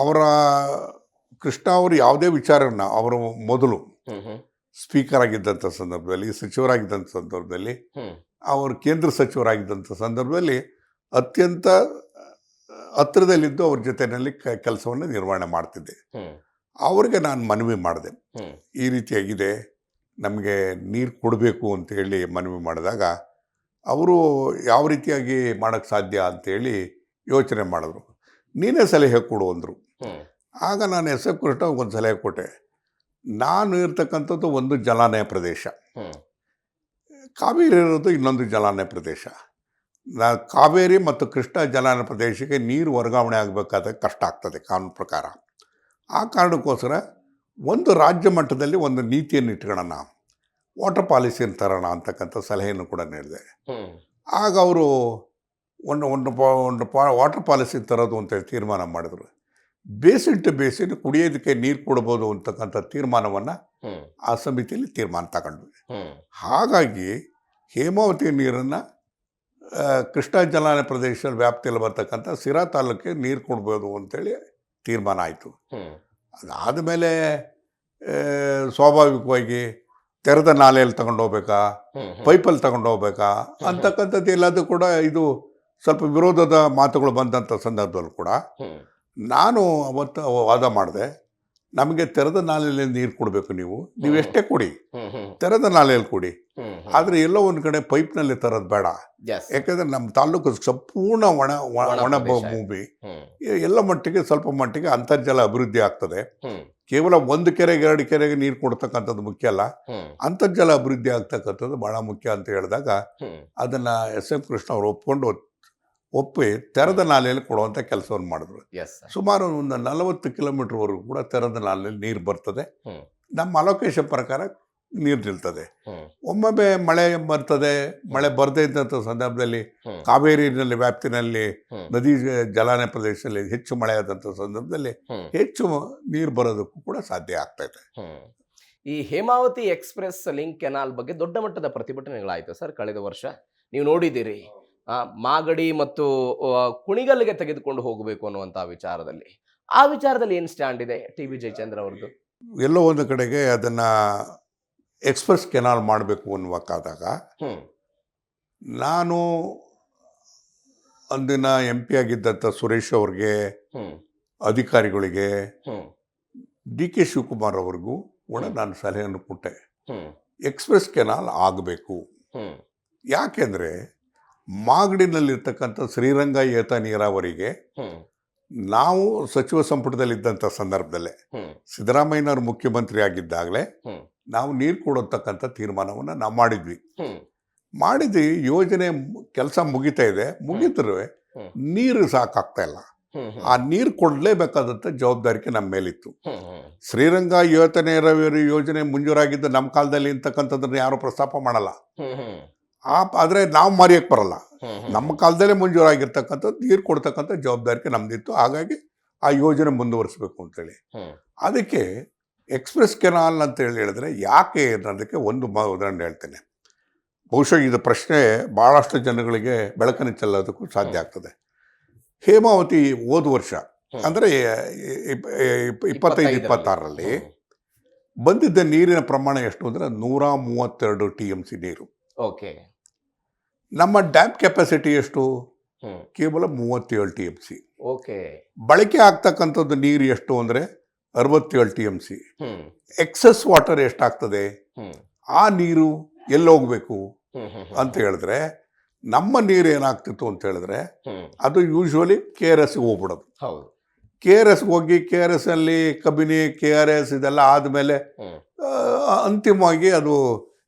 ಕೃಷ್ಣ ಅವರು ಯಾವುದೇ ವಿಚಾರನ ಅವರು ಮೊದಲು ಸ್ಪೀಕರ್ ಆಗಿದ್ದಂಥ ಸಂದರ್ಭದಲ್ಲಿ, ಸಚಿವರಾಗಿದ್ದಂಥ ಸಂದರ್ಭದಲ್ಲಿ, ಅವರು ಕೇಂದ್ರ ಸಚಿವರಾಗಿದ್ದಂಥ ಸಂದರ್ಭದಲ್ಲಿ ಅತ್ಯಂತ ಹತ್ತಿರದಲ್ಲಿದ್ದು ಅವ್ರ ಜೊತೆಯಲ್ಲಿ ಕೆಲಸವನ್ನು ನಿರ್ವಹಣೆ ಮಾಡ್ತಿದ್ದೆ. ಅವ್ರಿಗೆ ನಾನು ಮನವಿ ಮಾಡಿದೆ, ಈ ರೀತಿಯಾಗಿದೆ, ನಮಗೆ ನೀರು ಕೊಡಬೇಕು ಅಂತೇಳಿ ಮನವಿ ಮಾಡಿದಾಗ ಅವರು ಯಾವ ರೀತಿಯಾಗಿ ಮಾಡೋಕ್ಕೆ ಸಾಧ್ಯ ಅಂತೇಳಿ ಯೋಚನೆ ಮಾಡಿದ್ರು. ನೀನೇ ಸಲಹೆ ಕೊಡು ಅಂದರು. ಆಗ ನಾನು SF ಕೃಷ್ಣ ಒಂದು ಸಲಹೆ ಕೊಟ್ಟೆ. ನಾನು ಇರ್ತಕ್ಕಂಥದ್ದು ಒಂದು ಜಲಾನಯ ಪ್ರದೇಶ, ಕಾವೇರಿ ಇರೋದು ಇನ್ನೊಂದು ಜಲಾನಯ ಪ್ರದೇಶ. ಕಾವೇರಿ ಮತ್ತು ಕೃಷ್ಣ ಜಲಾನಯ ಪ್ರದೇಶಕ್ಕೆ ನೀರು ವರ್ಗಾವಣೆ ಆಗಬೇಕಾದ್ರೆ ಕಷ್ಟ ಆಗ್ತದೆ ಕಾನೂನು ಪ್ರಕಾರ. ಆ ಕಾರಣಕ್ಕೋಸ್ಕರ ಒಂದು ರಾಜ್ಯ ಮಟ್ಟದಲ್ಲಿ ಒಂದು ನೀತಿಯನ್ನು ಇಟ್ಕೊಳ್ಳೋಣ, ವಾಟರ್ ಪಾಲಿಸಿಯನ್ನು ತರೋಣ ಅಂತಕ್ಕಂಥ ಸಲಹೆಯನ್ನು ಕೂಡ ನೀಡಿದೆ. ಆಗ ಅವರು ಒಂದು ವಾಟರ್ ಪಾಲಿಸಿ ತರೋದು ಅಂತೇಳಿ ತೀರ್ಮಾನ ಮಾಡಿದರು. ಬೇಸಿನ್ ಟು ಬೇಸಿನ್ ಕುಡಿಯೋದಕ್ಕೆ ನೀರು ಕೊಡ್ಬೋದು ಅಂತಕ್ಕಂಥ ತೀರ್ಮಾನವನ್ನು ಆ ಸಮಿತಿಯಲ್ಲಿ ತೀರ್ಮಾನ ತಗೊಂಡ್ವಿ. ಹಾಗಾಗಿ ಹೇಮಾವತಿ ನೀರನ್ನು ಕೃಷ್ಣಾ ಜಲಾನಯ ಪ್ರದೇಶದ ವ್ಯಾಪ್ತಿಯಲ್ಲಿ ಬರ್ತಕ್ಕಂಥ ಸಿರಾ ತಾಲೂಕಿಗೆ ನೀರು ಕೊಡ್ಬೋದು ಅಂತೇಳಿ ತೀರ್ಮಾನ ಆಯಿತು. ಅದಾದಮೇಲೆ ಸ್ವಾಭಾವಿಕವಾಗಿ ತೆರೆದ ನಾಲೆಯಲ್ಲಿ ತಗೊಂಡು ಹೋಗ್ಬೇಕಾ, ಪೈಪಲ್ಲಿ ತಗೊಂಡು ಹೋಗ್ಬೇಕಾ ಅಂತಕ್ಕಂಥದ್ದು ಎಲ್ಲದೂ ಕೂಡ ಇದು ಸ್ವಲ್ಪ ವಿರೋಧದ ಮಾತುಗಳು ಬಂದಂಥ ಸಂದರ್ಭದಲ್ಲೂ ಕೂಡ ನಾನು ಅವತ್ತು ವಾದ ಮಾಡಿದೆ, ನಮಗೆ ತೆರೆದ ನಾಲೆಯಲ್ಲಿ ನೀರು ಕೊಡಬೇಕು, ನೀವು ಎಷ್ಟೇ ಕೊಡಿ, ತೆರೆದ ನಾಲೆಯಲ್ಲಿ ಕೊಡಿ, ಆದರೆ ಎಲ್ಲೋ ಒಂದು ಕಡೆ ಪೈಪ್ನಲ್ಲಿ ತರೋದು ಬೇಡ. ಯಾಕಂದರೆ ನಮ್ಮ ತಾಲೂಕು ಸಂಪೂರ್ಣ ಒಣ ಭೂಮಿ, ಎಲ್ಲ ಮಟ್ಟಿಗೆ ಸ್ವಲ್ಪ ಮಟ್ಟಿಗೆ ಅಂತರ್ಜಲ ಅಭಿವೃದ್ಧಿ ಆಗ್ತದೆ. ಕೇವಲ ಒಂದು ಕೆರೆಗೆ 2 ಕೆರೆಗೆ ನೀರು ಕೊಡ್ತಕ್ಕಂಥದ್ದು ಮುಖ್ಯ ಅಲ್ಲ, ಅಂತರ್ಜಲ ಅಭಿವೃದ್ಧಿ ಆಗ್ತಕ್ಕಂಥದ್ದು ಬಹಳ ಮುಖ್ಯ ಅಂತ ಹೇಳಿದಾಗ ಅದನ್ನು SM ಕೃಷ್ಣ ಅವರು ಒಪ್ಪಿ ತೆರೆದ ನಾಲೆಯಲ್ಲಿ ಕೊಡುವಂಥ ಕೆಲಸವನ್ನು ಮಾಡಿದ್ರು. ಸುಮಾರು ಒಂದು 40 ಕಿಲೋಮೀಟರ್ವರೆಗೂ ಕೂಡ ತೆರೆದ ನಾಲೆಯಲ್ಲಿ ನೀರು ಬರ್ತದೆ. ನಮ್ಮ ಅಲೋಕೇಶನ್ ಪ್ರಕಾರ ನೀರು ನಿಲ್ತದೆ. ಒಮ್ಮೊಮ್ಮೆ ಮಳೆ ಬರ್ತದೆ, ಮಳೆ ಬರದೇ ಇದ್ದಂಥ ಸಂದರ್ಭದಲ್ಲಿ ಕಾವೇರಿನಲ್ಲಿ ವ್ಯಾಪ್ತಿನಲ್ಲಿ ನದಿ ಜಲಾನಯ ಪ್ರದೇಶದಲ್ಲಿ ಹೆಚ್ಚು ಮಳೆ ಆದಂಥ ಸಂದರ್ಭದಲ್ಲಿ ಹೆಚ್ಚು ನೀರು ಬರೋದಕ್ಕೂ ಕೂಡ ಸಾಧ್ಯ ಆಗ್ತೈತೆ. ಈ ಹೇಮಾವತಿ ಎಕ್ಸ್ಪ್ರೆಸ್ ಲಿಂಕ್ ಕೆನಾಲ್ ಬಗ್ಗೆ ದೊಡ್ಡ ಮಟ್ಟದ ಪ್ರತಿಭಟನೆಗಳಾಯಿತು ಸರ್ ಕಳೆದ ವರ್ಷ, ನೀವು ನೋಡಿದ್ದೀರಿ. ಮಾಗಡಿ ಮತ್ತು ಕುಣಿಗಲ್ಗೆ ತೆಗೆದುಕೊಂಡು ಹೋಗಬೇಕು ಅನ್ನುವಂಥ ವಿಚಾರದಲ್ಲಿ, ಆ ವಿಚಾರದಲ್ಲಿ ಏನು ಸ್ಟ್ಯಾಂಡ್ ಇದೆ TB ಜಯಚಂದ್ರ ಅವ್ರದ್ದು? ಎಲ್ಲೋ ಒಂದು ಕಡೆಗೆ ಅದನ್ನು ಎಕ್ಸ್ಪ್ರೆಸ್ ಕೆನಾಲ್ ಮಾಡಬೇಕು ಅನ್ನುವಕ್ಕಾದಾಗ ನಾನು ಅಂದಿನ MP ಆಗಿದ್ದಂಥ ಸುರೇಶ್ ಅವ್ರಿಗೆ, ಅಧಿಕಾರಿಗಳಿಗೆ, DK ಶಿವಕುಮಾರ್ ಅವ್ರಿಗೂ ಕೂಡ ನಾನು ಸಲಹೆಯನ್ನು ಕೊಟ್ಟೆ, ಎಕ್ಸ್ಪ್ರೆಸ್ ಕೆನಾಲ್ ಆಗಬೇಕು. ಯಾಕೆಂದರೆ ಮಾಗಡಿನಲ್ಲಿರ್ತಕ್ಕಂಥ ಶ್ರೀರಂಗ ಏತ ನೀರಾವರಿಗೆ ನಾವು ಸಚಿವ ಸಂಪುಟದಲ್ಲಿದ್ದಂಥ ಸಂದರ್ಭದಲ್ಲೇ ಸಿದ್ದರಾಮಯ್ಯನವರು ಮುಖ್ಯಮಂತ್ರಿ ಆಗಿದ್ದಾಗಲೇ ನಾವು ನೀರು ಕೊಡತಕ್ಕಂಥ ತೀರ್ಮಾನವನ್ನು ನಾವು ಮಾಡಿದ್ವಿ. ಯೋಜನೆ ಕೆಲಸ ಮುಗಿತಾ ಇದೆ, ಮುಗಿದ್ರೂ ನೀರು ಸಾಕಾಗ್ತಾ ಇಲ್ಲ. ಆ ನೀರು ಕೊಡಲೇಬೇಕಾದಂಥ ಜವಾಬ್ದಾರಿಕೆ ನಮ್ಮ ಮೇಲಿತ್ತು. ಶ್ರೀರಂಗ ಏತ ನೀರಾವರಿ ಯೋಜನೆ ಮಂಜೂರಾಗಿದ್ದು ನಮ್ಮ ಕಾಲದಲ್ಲಿ ಅಂತಕ್ಕಂಥದ್ದನ್ನು ಯಾರು ಪ್ರಸ್ತಾಪ ಮಾಡಲ್ಲ. ಆದರೆ ನಾವು ಮರೆಯಕ್ಕೆ ಬರಲ್ಲ, ನಮ್ಮ ಕಾಲದಲ್ಲೇ ಮಂಜೂರಾಗಿರ್ತಕ್ಕಂಥದ್ದು ನೀರು ಕೊಡ್ತಕ್ಕಂಥ ಜವಾಬ್ದಾರಿಕೆ ನಮ್ದಿತ್ತು. ಹಾಗಾಗಿ ಆ ಯೋಜನೆ ಮುಂದುವರಿಸಬೇಕು ಅಂತೇಳಿ ಅದಕ್ಕೆ ಎಕ್ಸ್ಪ್ರೆಸ್ ಕೆನಾಲ್ ಅಂತ ಹೇಳಿದ್ರೆ ಯಾಕೆ ಅನ್ನೋದಕ್ಕೆ ಒಂದು ಉದಾಹರಣೆ ಹೇಳ್ತೇನೆ. ಬಹುಶಃ ಇದು ಪ್ರಶ್ನೆ ಭಾಳಷ್ಟು ಜನಗಳಿಗೆ ಬೆಳಕನ್ನು ಚೆಲ್ಲೋದಕ್ಕೂ ಸಾಧ್ಯ ಆಗ್ತದೆ. ಹೇಮಾವತಿ ಹೋದ ವರ್ಷ ಅಂದರೆ 25-26ರಲ್ಲಿ ಬಂದಿದ್ದ ನೀರಿನ ಪ್ರಮಾಣ ಎಷ್ಟು ಅಂದರೆ 132 TMC ನೀರು. ಓಕೆ. ನಮ್ಮ ಡ್ಯಾಮ್ ಕೆಪಾಸಿಟಿ ಎಷ್ಟು? ಕೇವಲ 37 TMC. ಓಕೆ. ಬಳಕೆ ಆಗ್ತಕ್ಕಂಥದ್ದು ನೀರು ಎಷ್ಟು ಅಂದರೆ 67 TMC. ಎಕ್ಸಸ್ ವಾಟರ್ ಎಷ್ಟಾಗ್ತದೆ? ಆ ನೀರು ಎಲ್ಲೋಗ್ಬೇಕು ಅಂತ ಹೇಳಿದ್ರೆ ನಮ್ಮ ನೀರು ಏನಾಗ್ತಿತ್ತು ಅಂತ ಹೇಳಿದ್ರೆ ಅದು ಯೂಶ್ವಲಿ KRSಗೆ ಹೋಗ್ಬಿಡೋದು. KRSಗೆ ಹೋಗಿ KRS ಅಲ್ಲಿ ಕಬಿನಿ KRS ಇದೆಲ್ಲ ಆದಮೇಲೆ ಅಂತಿಮವಾಗಿ ಅದು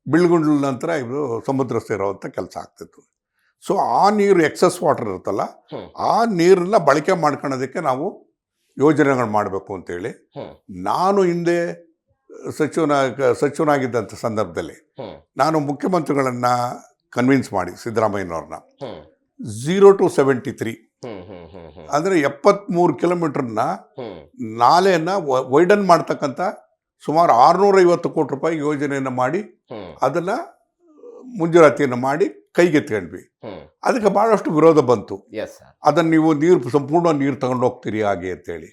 ಬಿಳ್ಗುಂಡ್ಲ ನಂತರ ಇದು ಸಮುದ್ರ ಸೇರೋವಂಥ ಕೆಲಸ ಆಗ್ತಿತ್ತು. ಸೊ ಆ ನೀರು ಎಕ್ಸಸ್ ವಾಟರ್ ಇರುತ್ತಲ್ಲ, ಆ ನೀರನ್ನ ಬಳಕೆ ಮಾಡ್ಕೊಳ್ಳೋದಕ್ಕೆ ನಾವು ಯೋಜನೆಗಳು ಮಾಡಬೇಕು ಅಂತೇಳಿ ನಾನು ಹಿಂದೆ ಸಚಿವನಾಗಿದ್ದಂಥ ಸಂದರ್ಭದಲ್ಲಿ ನಾನು ಮುಖ್ಯಮಂತ್ರಿಗಳನ್ನು ಕನ್ವಿನ್ಸ್ ಮಾಡಿ ಸಿದ್ದರಾಮಯ್ಯನವ್ರನ್ನ 0 to 73 ಅಂದರೆ 73 ಕಿಲೋಮೀಟರ್ನ ನಾಲೆಯನ್ನು ವೈಡನ್ ಮಾಡ್ತಕ್ಕಂಥ ಸುಮಾರು 650 ಕೋಟಿ ರೂಪಾಯಿ ಯೋಜನೆಯನ್ನು ಮಾಡಿ ಅದನ್ನು ಮುಂಜೂರಾತಿಯನ್ನು ಮಾಡಿ ಕೈಗೆತ್ಕೊಂಡ್ವಿ. ಅದಕ್ಕೆ ಭಾಳಷ್ಟು ವಿರೋಧ ಬಂತು. ಅದನ್ನು ನೀವು ಸಂಪೂರ್ಣ ನೀರು ತಗೊಂಡು ಹೋಗ್ತೀರಿ ಹಾಗೆ ಅಂತೇಳಿ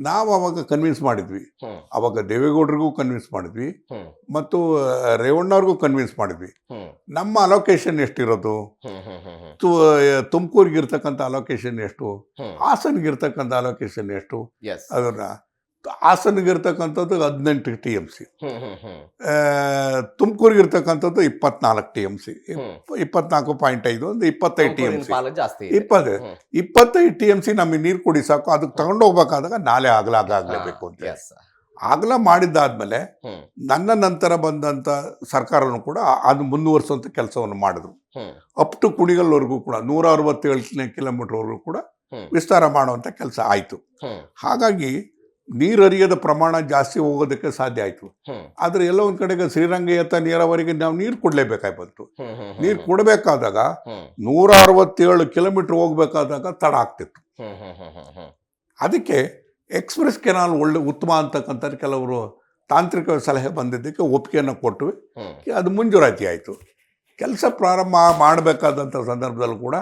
ನಾವು ಅವಾಗ ಕನ್ವಿನ್ಸ್ ಮಾಡಿದ್ವಿ. ಅವಾಗ ದೇವೇಗೌಡರಿಗೂ ಕನ್ವಿನ್ಸ್ ಮಾಡಿದ್ವಿ ಮತ್ತು ರೇವಣ್ಣವ್ರಿಗೂ ಕನ್ವಿನ್ಸ್ ಮಾಡಿದ್ವಿ. ನಮ್ಮ ಅಲೋಕೇಶನ್ ಎಷ್ಟಿರೋದು, ತುಮಕೂರಿಗಿರ್ತಕ್ಕಂಥ ಅಲೋಕೇಶನ್ ಎಷ್ಟು, ಹಾಸನ್ಗಿರ್ತಕ್ಕಂಥ ಅಲೋಕೇಶನ್ ಎಷ್ಟು, ಅದನ್ನು ಹಾಸನ್ಗಿರ್ತಕ್ಕಂಥದ್ದು 18 TMC, ತುಮಕೂರಿಗಿರ್ತಕ್ಕಂಥದ್ದು 24 TMC, 24.5 ಒಂದು 25 TMC, 25 TMC ನಮಗೆ ನೀರು ಕೊಡಿ ಸಾಕು. ಅದಕ್ಕೆ ತಗೊಂಡು ಹೋಗ್ಬೇಕಾದಾಗ ನಾಲೆ ಆಗಲೇಬೇಕು ಅಂತ ಆಗಲ ಮಾಡಿದ್ದಾದ್ಮೇಲೆ ನನ್ನ ನಂತರ ಬಂದಂಥ ಸರ್ಕಾರನೂ ಕೂಡ ಅದು ಮುಂದುವರಿಸುವಂಥ ಕೆಲಸವನ್ನು ಮಾಡಿದ್ರು. ಅಪ್ ಟು ಕುಣಿಗಲ್ವರೆಗೂ ಕೂಡ 167 ಕಿಲೋಮೀಟರ್ವರೆಗೂ ಕೂಡ ವಿಸ್ತಾರ ಮಾಡುವಂಥ ಕೆಲಸ ಆಯಿತು. ಹಾಗಾಗಿ ನೀರು ಹರಿಯದ ಪ್ರಮಾಣ ಜಾಸ್ತಿ ಹೋಗೋದಕ್ಕೆ ಸಾಧ್ಯ ಆಯಿತು. ಆದರೆ ಎಲ್ಲ ಒಂದು ಕಡೆಗೆ ಶ್ರೀರಂಗೇತ ನೀರಾವರಿಗೆ ನಾವು ನೀರು ಕೊಡಲೇಬೇಕಾಗಿ ಬಂತು. ನೀರು ಕೊಡಬೇಕಾದಾಗ 167 ಕಿಲೋಮೀಟರ್ ಹೋಗ್ಬೇಕಾದಾಗ ತಡ ಆಗ್ತಿತ್ತು. ಅದಕ್ಕೆ ಎಕ್ಸ್ಪ್ರೆಸ್ ಕೆನಾಲ್ ಒಳ್ಳೆ ಉತ್ತಮ ಅಂತಕ್ಕಂಥ ಕೆಲವರು ತಾಂತ್ರಿಕ ಸಲಹೆ ಬಂದಿದ್ದಕ್ಕೆ ಒಪ್ಪಿಗೆಯನ್ನು ಕೊಟ್ಟು ಅದು ಮಂಜೂರಾತಿ ಆಯಿತು. ಕೆಲಸ ಪ್ರಾರಂಭ ಮಾಡಬೇಕಾದಂಥ ಸಂದರ್ಭದಲ್ಲೂ ಕೂಡ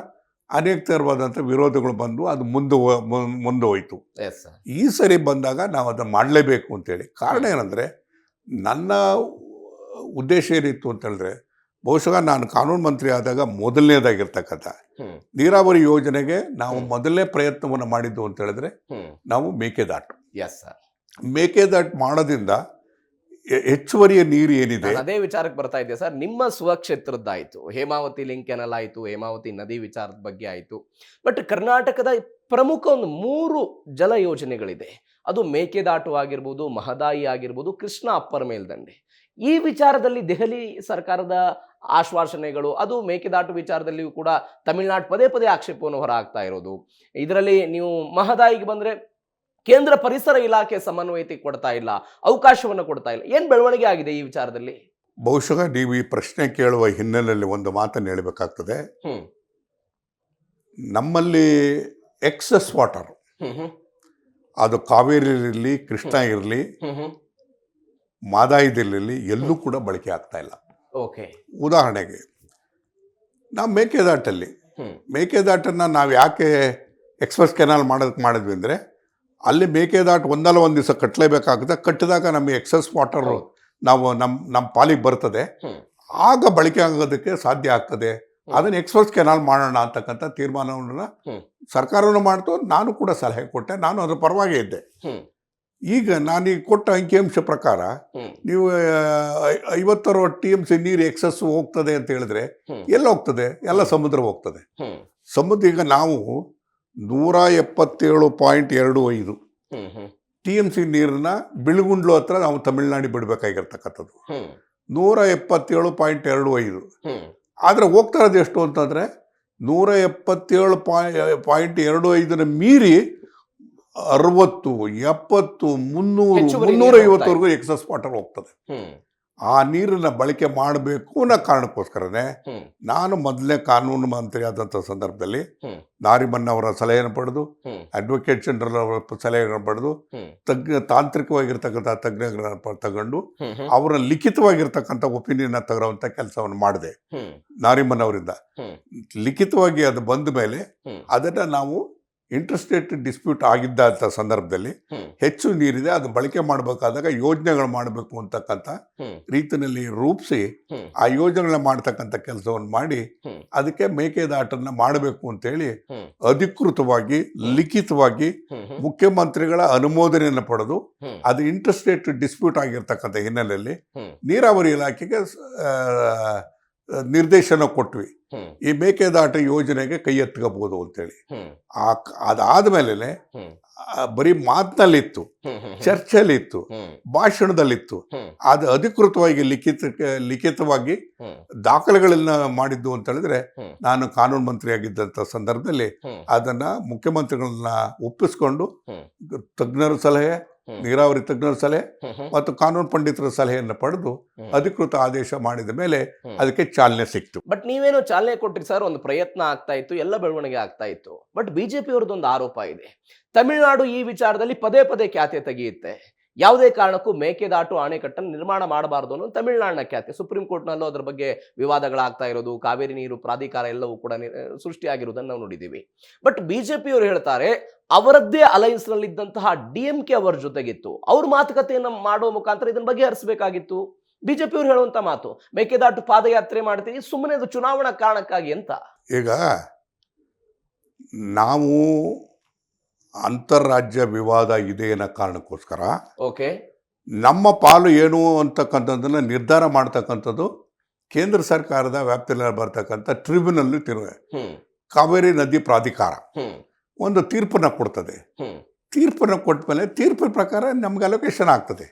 ಅನೇಕ ಥರವಾದಂಥ ವಿರೋಧಗಳು ಬಂದು ಅದು ಮುಂದೆ ಹೋಯಿತು. ಈ ಸರಿ ಬಂದಾಗ ನಾವು ಅದನ್ನು ಮಾಡಲೇಬೇಕು ಅಂತೇಳಿ. ಕಾರಣ ಏನಂದರೆ, ನನ್ನ ಉದ್ದೇಶ ಏನಿತ್ತು ಅಂತ ಹೇಳಿದ್ರೆ, ಬಹುಶಃ ನಾನು ಕಾನೂನು ಮಂತ್ರಿ ಆದಾಗ ಮೊದಲನೇದಾಗಿರ್ತಕ್ಕಂಥ ನೀರಾವರಿ ಯೋಜನೆಗೆ ನಾವು ಮೊದಲನೇ ಪ್ರಯತ್ನವನ್ನು ಮಾಡಿದ್ದು ಅಂತ ಹೇಳಿದ್ರೆ ನಾವು ಮೇಕೆದಾಟು. ಮೇಕೆದಾಟು ಮಾಡೋದ್ರಿಂದ ಹೆಚ್ಚುವರಿಯ ನೀರು ಏನಿದೆ, ಅದೇ ವಿಚಾರಕ್ಕೆ ಬರ್ತಾ ಇದೆ ಸರ್. ನಿಮ್ಮ ಸ್ವಕ್ಷೇತ್ರದ್ದಾಯಿತು, ಹೇಮಾವತಿ ಲಿಂಕ್ ಕೆನಲ್ ಆಯಿತು, ಹೇಮಾವತಿ ನದಿ ವಿಚಾರದ ಬಗ್ಗೆ ಆಯಿತು. ಬಟ್ ಕರ್ನಾಟಕದ ಪ್ರಮುಖ ಒಂದು 3 ಜಲ ಯೋಜನೆಗಳಿದೆ. ಅದು ಮೇಕೆದಾಟು ಆಗಿರ್ಬೋದು, ಮಹದಾಯಿ ಆಗಿರ್ಬೋದು, ಕೃಷ್ಣ ಅಪ್ಪರ್ ಮೇಲ್ದಂಡೆ. ಈ ವಿಚಾರದಲ್ಲಿ ದೆಹಲಿ ಸರ್ಕಾರದ ಆಶ್ವಾಸನೆಗಳು, ಅದು ಮೇಕೆದಾಟು ವಿಚಾರದಲ್ಲಿಯೂ ಕೂಡ ತಮಿಳುನಾಡು ಪದೇ ಪದೇ ಆಕ್ಷೇಪವನ್ನು ಹೊರಹಾಕ್ತಾ ಇರೋದು. ಇದರಲ್ಲಿ ನೀವು ಮಹದಾಯಿಗೆ ಬಂದರೆ ಕೇಂದ್ರ ಪರಿಸರ ಇಲಾಖೆ ಸಮನ್ವಯತೆ ಕೊಡ್ತಾ ಇಲ್ಲ, ಅವಕಾಶವನ್ನು ಕೊಡ್ತಾ ಇಲ್ಲ. ಏನು ಬೆಳವಣಿಗೆ ಆಗಿದೆ ಈ ವಿಚಾರದಲ್ಲಿ? ಬಹುಶಃ ನೀವು ಈ ಪ್ರಶ್ನೆ ಕೇಳುವ ಹಿನ್ನೆಲೆಯಲ್ಲಿ ಒಂದು ಮಾತನ್ನು ಹೇಳಬೇಕಾಗ್ತದೆ. ನಮ್ಮಲ್ಲಿ ಎಕ್ಸಸ್ ವಾಟರ್, ಅದು ಕಾವೇರಿ ಇರಲಿ, ಕೃಷ್ಣ ಇರಲಿ, ಮಾದಾಯಿದಲ್ಲಿ ಎಲ್ಲೂ ಕೂಡ ಬಳಕೆ ಆಗ್ತಾ ಇಲ್ಲ. ಉದಾಹರಣೆಗೆ ನಾವು ಮೇಕೆದಾಟನ್ನು ನಾವು ಯಾಕೆ ಎಕ್ಸ್ಪ್ರೆಸ್ ಕೆನಾಲ್ ಮಾಡಿದ್ವಿ ಅಂದರೆ, ಅಲ್ಲಿ ಮೇಕೆದಾಟು ಒಂದಲ್ಲ ಒಂದು ದಿವಸ ಕಟ್ಟಲೇಬೇಕಾಗುತ್ತೆ. ಕಟ್ಟಿದಾಗ ನಮಗೆ ಎಕ್ಸಸ್ ವಾಟರ್ ನಾವು ನಮ್ಮ ಪಾಲಿಗೆ ಬರ್ತದೆ, ಆಗ ಬಳಕೆ ಆಗೋದಕ್ಕೆ ಸಾಧ್ಯ ಆಗ್ತದೆ. ಅದನ್ನು ಎಕ್ಸ್ಪ್ರೆಸ್ ಕೆನಾಲ್ ಮಾಡೋಣ ಅಂತಕ್ಕಂಥ ತೀರ್ಮಾನವನ್ನು ಸರ್ಕಾರವನ್ನು ಮಾಡ್ತು. ನಾನು ಕೂಡ ಸಲಹೆ ಕೊಟ್ಟೆ, ನಾನು ಅದ್ರ ಪರವಾಗಿ ಇದ್ದೆ. ಈಗ ನಾನೀಗ ಕೊಟ್ಟ ಅಂಕಿಅಂಶ ಪ್ರಕಾರ ನೀವು 50 TMC ನೀರು ಎಕ್ಸಸ್ ಹೋಗ್ತದೆ ಅಂತ ಹೇಳಿದ್ರೆ ಎಲ್ಲ ಹೋಗ್ತದೆ? ಎಲ್ಲ ಸಮುದ್ರ ಹೋಗ್ತದೆ. ಸಮುದ್ರ ಈಗ ನಾವು 177.25 TMC ನೀರನ್ನ ಬಿಳುಗುಂಡ್ಲು ಹತ್ರ ನಾವು ತಮಿಳ್ನಾಡು ಬಿಡಬೇಕಾಗಿರ್ತಕ್ಕಂಥದ್ದು 177.25. ಆದರೆ ಹೋಗ್ತಾ ಇರೋದು ಎಷ್ಟು ಅಂತಂದರೆ 177.25 ಮೀರಿ 60, 70, 300, 350ವರೆಗೂ ಎಕ್ಸಸ್ ವಾಟರ್ ಹೋಗ್ತದೆ. ಆ ನೀರನ್ನ ಬಳಕೆ ಮಾಡಬೇಕು ಅನ್ನೋ ಕಾರಣಕ್ಕೋಸ್ಕರನೇ ನಾನು ಮೊದಲನೇ ಕಾನೂನು ಮಂತ್ರಿ ಆದಂಥ ಸಂದರ್ಭದಲ್ಲಿ ನಾರಿಮನ್ ಅವರ ಸಲಹೆಯನ್ನು ಪಡೆದು, ಅಡ್ವೊಕೇಟ್ ಜನರಲ್ ಅವರ ಸಲಹೆಯನ್ನು ಪಡೆದು, ತಾಂತ್ರಿಕವಾಗಿರ್ತಕ್ಕಂಥ ತಜ್ಞರನ್ನ ತಗೊಂಡು ಅವರ ಲಿಖಿತವಾಗಿರ್ತಕ್ಕಂಥ ಒಪಿನಿಯನ್ ತಗೊಳ್ಳುವಂಥ ಕೆಲಸವನ್ನು ಮಾಡಿದೆ. ನಾರಿಮನ್ ಅವರಿಂದ ಲಿಖಿತವಾಗಿ ಅದು ಬಂದ ಮೇಲೆ ಅದನ್ನು ನಾವು ಇಂಟರ್ಸ್ಟೇಟ್ ಡಿಸ್ಪ್ಯೂಟ್ ಆಗಿದ್ದಂಥ ಸಂದರ್ಭದಲ್ಲಿ ಹೆಚ್ಚು ನೀರಿದೆ, ಅದು ಬಳಕೆ ಮಾಡಬೇಕಾದಾಗ ಯೋಜನೆಗಳು ಮಾಡಬೇಕು ಅಂತಕ್ಕಂಥ ರೀತಿಯಲ್ಲಿ ರೂಪಿಸಿ ಆ ಯೋಜನೆಗಳನ್ನ ಮಾಡ್ತಕ್ಕಂಥ ಕೆಲಸವನ್ನು ಮಾಡಿ ಅದಕ್ಕೆ ಮೇಕೆದಾಟನ್ನ ಮಾಡಬೇಕು ಅಂತೇಳಿ ಅಧಿಕೃತವಾಗಿ ಲಿಖಿತವಾಗಿ ಮುಖ್ಯಮಂತ್ರಿಗಳ ಅನುಮೋದನೆಯನ್ನು ಪಡೆದು ಅದು ಇಂಟರ್ಸ್ಟೇಟ್ ಡಿಸ್ಪ್ಯೂಟ್ ಆಗಿರ್ತಕ್ಕಂಥ ಹಿನ್ನೆಲೆಯಲ್ಲಿ ನೀರಾವರಿ ಇಲಾಖೆಗೆ ನಿರ್ದೇಶನ ಕೊಟ್ವಿ, ಈ ಮೇಕೆದಾಟ ಯೋಜನೆಗೆ ಕೈ ಎತ್ಕೋಬಹುದು ಅಂತೇಳಿ. ಅದಾದ್ಮೇಲೆ ಬರೀ ಮಾತಿನಲ್ಲಿತ್ತು, ಚರ್ಚೆಯಲ್ಲಿತ್ತು, ಭಾಷಣದಲ್ಲಿತ್ತು. ಅದು ಅಧಿಕೃತವಾಗಿ ಲಿಖಿತವಾಗಿ ದಾಖಲೆಗಳನ್ನ ಮಾಡಿದ್ದು ಅಂತ ಹೇಳಿದ್ರೆ ನಾನು ಕಾನೂನು ಮಂತ್ರಿ ಆಗಿದ್ದಂಥ ಸಂದರ್ಭದಲ್ಲಿ ಅದನ್ನ ಮುಖ್ಯಮಂತ್ರಿಗಳನ್ನ ಒಪ್ಪಿಸ್ಕೊಂಡು ತಜ್ಞರ ಸಲಹೆ, ನೀರಾವರಿ ತಜ್ಞರ ಸಲಹೆ ಮತ್ತು ಕಾನೂನು ಪಂಡಿತರ ಸಲಹೆಯನ್ನು ಪಡೆದು ಅಧಿಕೃತ ಆದೇಶ ಮಾಡಿದ ಮೇಲೆ ಅದಕ್ಕೆ ಚಾಲನೆ ಸಿಕ್ತು. ಬಟ್ ನೀವೇನೋ ಚಾಲನೆ ಕೊಟ್ರಿ ಸರ್, ಒಂದು ಪ್ರಯತ್ನ ಆಗ್ತಾ ಇತ್ತು, ಎಲ್ಲ ಬೆಳವಣಿಗೆ ಆಗ್ತಾ ಇತ್ತು. ಬಟ್ ಬಿಜೆಪಿ ಅವ್ರದ್ದೊಂದು ಆರೋಪ ಇದೆ, ತಮಿಳುನಾಡು ಈ ವಿಚಾರದಲ್ಲಿ ಪದೇ ಪದೇ ಖ್ಯಾತೆ ತೆಗೆಯುತ್ತೆ, ಯಾವುದೇ ಕಾರಣಕ್ಕೂ ಮೇಕೆದಾಟು ಅಣೆಕಟ್ಟನ್ನು ನಿರ್ಮಾಣ ಮಾಡಬಾರದು ಅನ್ನೋ ತಮಿಳುನಾಡಿನ ಖ್ಯಾತೆ. ಸುಪ್ರೀಂ ಕೋರ್ಟ್ನಲ್ಲೂ ಅದರ ಬಗ್ಗೆ ವಿವಾದಗಳಾಗ್ತಾ ಇರೋದು, ಕಾವೇರಿ ನೀರು ಪ್ರಾಧಿಕಾರ ಎಲ್ಲವೂ ಕೂಡ ಸೃಷ್ಟಿಯಾಗಿರೋದನ್ನು ನಾವು ನೋಡಿದ್ದೀವಿ. ಬಟ್ ಬಿಜೆಪಿಯವರು ಹೇಳ್ತಾರೆ ಅವರದ್ದೇ ಅಲೈನ್ಸ್ ನಲ್ಲಿದ್ದಂತಹ DMK ಅವರ ಜೊತೆಗಿತ್ತು, ಅವ್ರ ಮಾತುಕತೆಯನ್ನು ಮಾಡುವ ಮುಖಾಂತರ ಇದನ್ನ ಬಗೆಹರಿಸಬೇಕಾಗಿತ್ತು. ಬಿಜೆಪಿಯವರು ಹೇಳುವಂತ ಮಾತು ಮೇಕೆದಾಟು ಪಾದಯಾತ್ರೆ ಮಾಡ್ತೀವಿ ಸುಮ್ಮನೆ ಅದು ಚುನಾವಣಾ ಕಾರಣಕ್ಕಾಗಿ ಅಂತ. ಈಗ ನಾವು ಅಂತಾರಾಜ್ಯ ವಿವಾದ ಇದೆ ಅನ್ನೋ ಕಾರಣಕ್ಕೋಸ್ಕರ ನಮ್ಮ ಪಾಲು ಏನು ಅಂತಕ್ಕಂಥದ್ದನ್ನು ನಿರ್ಧಾರ ಮಾಡ್ತಕ್ಕಂಥದ್ದು ಕೇಂದ್ರ ಸರ್ಕಾರದ ವ್ಯಾಪ್ತಿಯಲ್ಲಿ ಬರ್ತಕ್ಕಂಥ ಟ್ರಿಬ್ಯುನಲ್ ಕಾವೇರಿ ನದಿ ಪ್ರಾಧಿಕಾರ ಒಂದು ತೀರ್ಪನ್ನು ಕೊಡ್ತದೆ. ತೀರ್ಪನ್ನು ಕೊಟ್ಟ ಮೇಲೆ ತೀರ್ಪಿನ ಪ್ರಕಾರ ನಮ್ಗೆ ಅಲೋಕೇಶನ್ ಆಗ್ತದೆ.